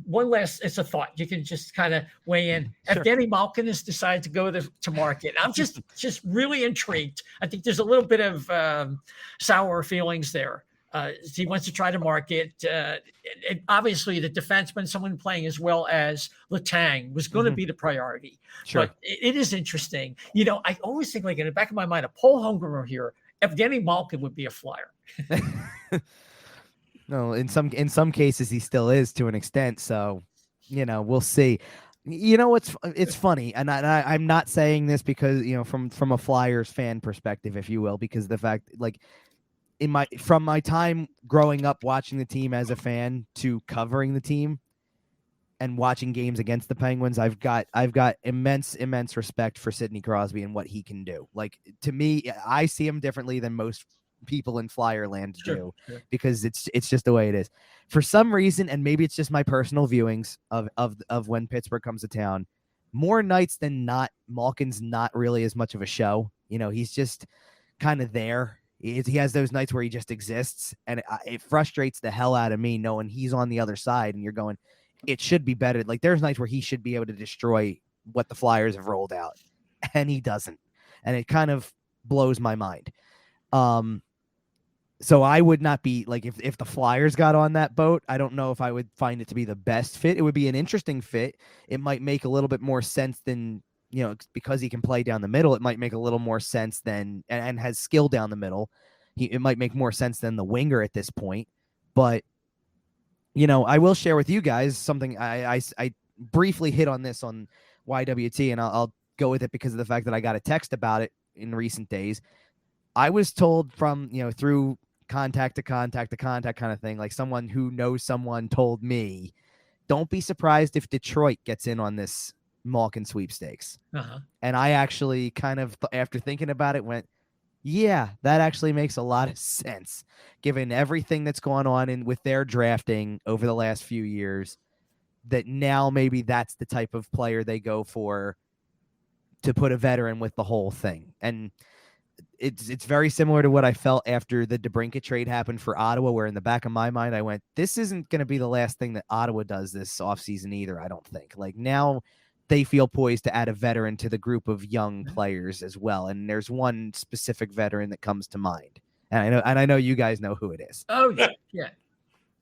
one last, it's a thought. You can just kind of weigh in. Sure. Evgeny Malkin has decided to go to market. I'm just really intrigued. I think there's a little bit of sour feelings there. He wants to try to market. And obviously, the defenseman, someone playing as well as Letang, was going to be the priority. Sure. But it is interesting. I always think, like in the back of my mind, a Paul Holmgren here, Evgeny Malkin would be a flyer. No, in some cases he still is to an extent. So, we'll see. It's funny, and I'm not saying this because from a Flyers fan perspective, if you will, because the fact like. From my time growing up watching the team as a fan to covering the team and watching games against the Penguins, I've got immense respect for Sidney Crosby and what he can do. Like, to me, I see him differently than most people in Flyer land do, Sure. because it's just the way it is. For some reason, and maybe it's just my personal viewings of when Pittsburgh comes to town, more nights than not, Malkin's not really as much of a show. He's just kind of there. He has those nights where he just exists, and it frustrates the hell out of me knowing he's on the other side, and you're going, it should be better. Like, there's nights where he should be able to destroy what the Flyers have rolled out, and he doesn't, and it kind of blows my mind. So I would not be like, if the Flyers got on that boat, I don't know if I would find it to be the best fit. It would be an interesting fit. It might make a little bit more sense than, because he can play down the middle, it might make a little more sense than, and has skill down the middle. It might make more sense than the winger at this point. But, I will share with you guys something. I briefly hit on this on YWT, and I'll go with it because of the fact that I got a text about it in recent days. I was told from, through contact to contact kind of thing, like someone who knows someone told me, don't be surprised if Detroit gets in on this Malkin sweepstakes. And I actually kind of, after thinking about it, went, yeah, that actually makes a lot of sense, given everything that's gone on with their drafting over the last few years, that now maybe that's the type of player they go for, to put a veteran with the whole thing. And it's very similar to what I felt after the DeBrincat trade happened for Ottawa, where in the back of my mind, I went, this isn't going to be the last thing that Ottawa does this offseason either, I don't think. Like, now they feel poised to add a veteran to the group of young players as well. And there's one specific veteran that comes to mind. And I know you guys know who it is. Oh, yeah.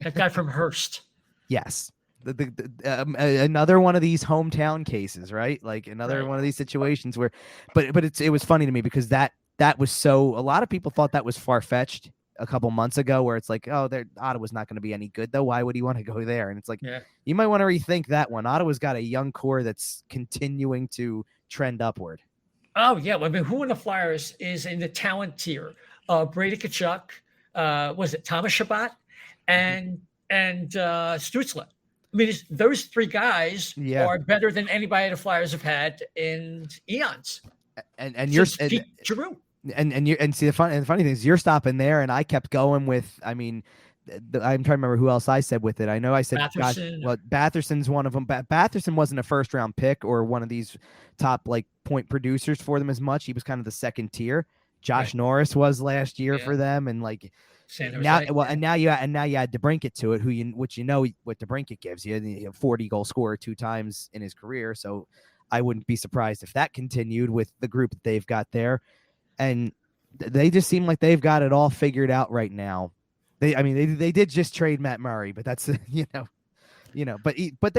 That guy from Hearst. Yes. Another one of these hometown cases, right? Like another one of these situations where, but it was funny to me because that was so, a lot of people thought that was far-fetched a couple months ago, where it's like, oh, Ottawa's not going to be any good though. Why would he want to go there? And it's like, you might want to rethink that one. Ottawa's got a young core that's continuing to trend upward. Oh yeah. I mean, who in the Flyers is in the talent tier? Brady Tkachuk, was it Thomas Chabot and Stutzla? I mean, those three guys are better than anybody the Flyers have had in eons. And you're Giroux. And see the funny thing is, you're stopping there, and I kept going with. I mean, I'm trying to remember who else I said with it. I know I said Batherson. Batherson's one of them. Batherson wasn't a first round pick or one of these top like point producers for them as much. He was kind of the second tier. Josh Norris was last year for them, and like now you add DeBrincat to it, what DeBrincat gives you, 40 goal scorer 2 times in his career. So I wouldn't be surprised if that continued with the group that they've got there. And they just seem like they've got it all figured out right now. They did just trade Matt Murray, but that's but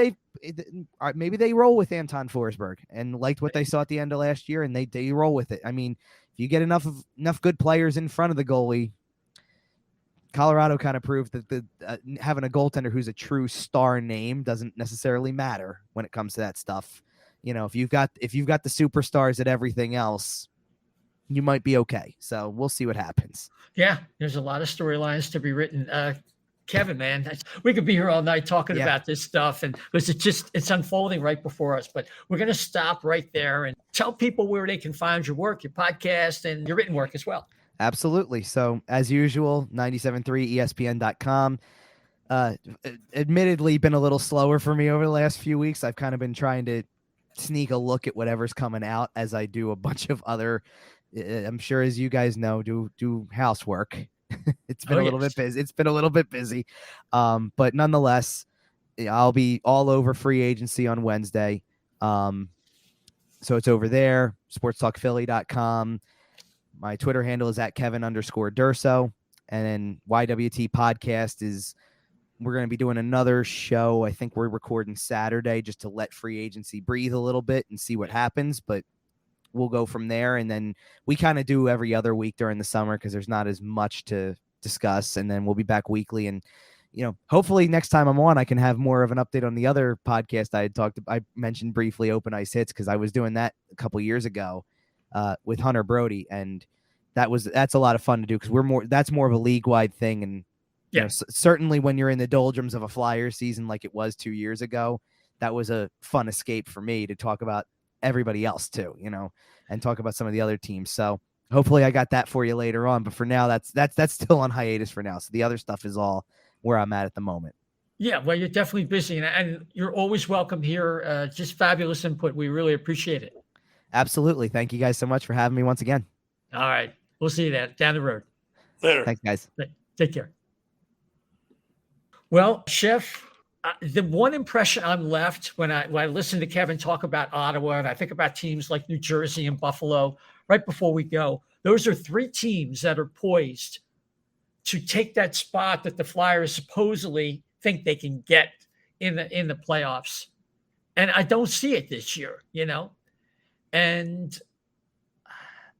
maybe they roll with Anton Forsberg and liked what they saw at the end of last year, and they roll with it. I mean, if you get enough good players in front of the goalie, Colorado kind of proved that having a goaltender who's a true star name doesn't necessarily matter when it comes to that stuff. If you've got the superstars at everything else, you might be okay. So we'll see what happens. Yeah, there's a lot of storylines to be written. Kevin, man, we could be here all night talking about this stuff, and because it's unfolding right before us. But we're going to stop right there and tell people where they can find your work, your podcast, and your written work as well. Absolutely. So as usual, 97.3 ESPN.com. Admittedly, been a little slower for me over the last few weeks. I've kind of been trying to sneak a look at whatever's coming out as I do a bunch of other, I'm sure as you guys know, do housework. It's been a little bit busy. It's been a little bit busy. But nonetheless, I'll be all over free agency on Wednesday. So it's over there, sportstalkphilly.com. My Twitter handle is at Kevin_Durso. And then YWT podcast we're going to be doing another show. I think we're recording Saturday just to let free agency breathe a little bit and see what happens. But we'll go from there. And then we kind of do every other week during the summer because there's not as much to discuss. And then we'll be back weekly. And, hopefully next time I'm on, I can have more of an update on the other podcast I mentioned briefly, Open Ice Hits, because I was doing that a couple years ago with Hunter Brody. And that's a lot of fun to do because that's more of a league-wide thing. And certainly when you're in the doldrums of a Flyers season like it was 2 years ago, that was a fun escape for me to talk about everybody else too, and talk about some of the other teams. So Hopefully I got that for you later on. But for now, that's still on hiatus for now. So the other stuff is all where I'm at the moment. Yeah, well, you're definitely busy, and you're always welcome here. Just fabulous input. We really appreciate it. Absolutely. Thank you guys so much for having me once again. All right. We'll see you down the road. Later. Thanks, guys. Take care. Well, Chef, the one impression I'm left when I listen to Kevin talk about Ottawa, and I think about teams like New Jersey and Buffalo, right before we go, those are three teams that are poised to take that spot that the Flyers supposedly think they can get in the playoffs. And I don't see it this year, and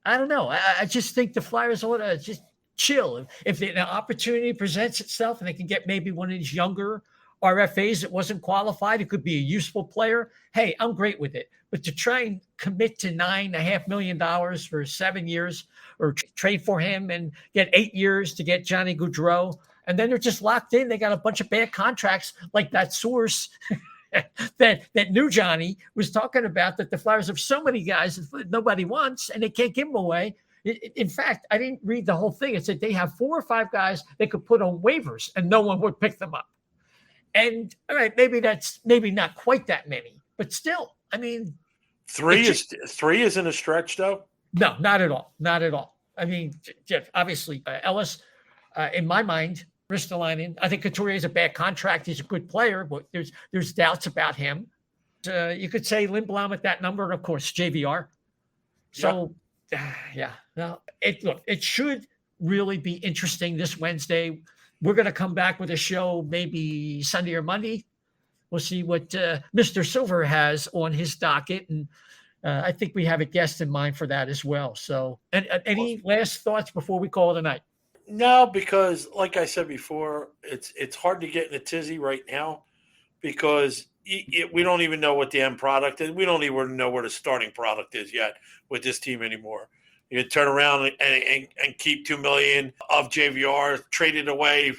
I don't know. I just think the Flyers ought to just chill. If an opportunity presents itself and they can get maybe one of these younger RFAs that wasn't qualified, it could be a useful player. Hey, I'm great with it. But to try and commit to $9.5 million for 7 years, or trade for him and get 8 years to get Johnny Gaudreau, and then they're just locked in. They got a bunch of bad contracts, like that source that knew Johnny was talking about, that the Flyers have so many guys that nobody wants and they can't give them away. In fact, I didn't read the whole thing. It said they have 4 or 5 guys they could put on waivers and no one would pick them up. And all right, maybe not quite that many, but still, I mean, three isn't a stretch though. No, not at all. Not at all. I mean, Jeff, obviously, Ellis, in my mind, Ristolainen, I think Couturier is a bad contract. He's a good player, but there's doubts about him. You could say Lindblom at that number, and of course, JVR. So, yeah. Now, it should really be interesting this Wednesday. We're going to come back with a show maybe Sunday or Monday. We'll see what Mr. Silver has on his docket, and I think we have a guest in mind for that as well. So, any last thoughts before we call it a night? No, because like I said before, it's hard to get in a tizzy right now because we don't even know what the end product is. We don't even know where the starting product is yet with this team anymore. You turn around and keep $2 million of JVR, trade it away,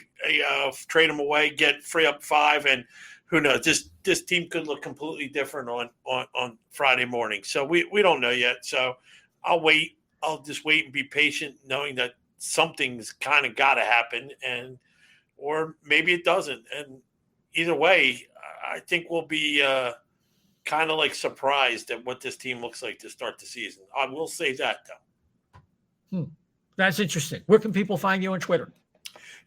trade them away, free up 5, and who knows? This team could look completely different on Friday morning. So we don't know yet. So I'll wait. I'll just wait and be patient, knowing that something's kind of got to happen, or maybe it doesn't. And either way, I think we'll be kind of like surprised at what this team looks like to start the season. I will say that though. That's interesting. Where can people find you on Twitter?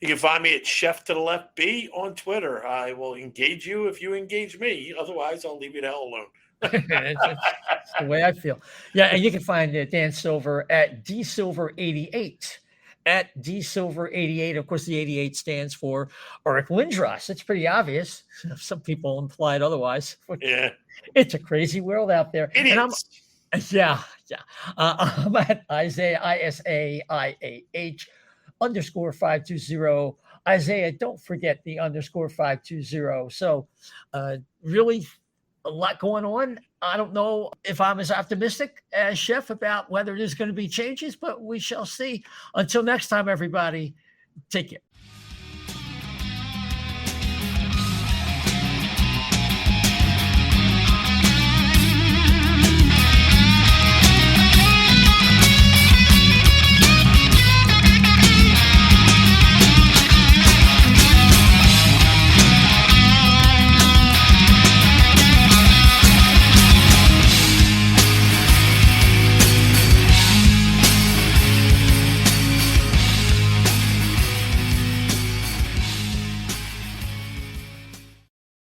You can find me at Chef to the Left B on Twitter. I will engage you if you engage me. Otherwise, I'll leave you the hell alone. That's the way I feel. Yeah, and you can find Dan Silver at DSilver88. At DSilver88. Of course, the 88 stands for Eric Lindros. It's pretty obvious. Some people implied otherwise. Yeah. It's a crazy world out there. Idiots. Yeah. I'm at Isaiah, ISAIAH _520. Isaiah, don't forget the _520. So really a lot going on. I don't know if I'm as optimistic as Chef about whether there's going to be changes, but we shall see. Until next time, everybody, take care.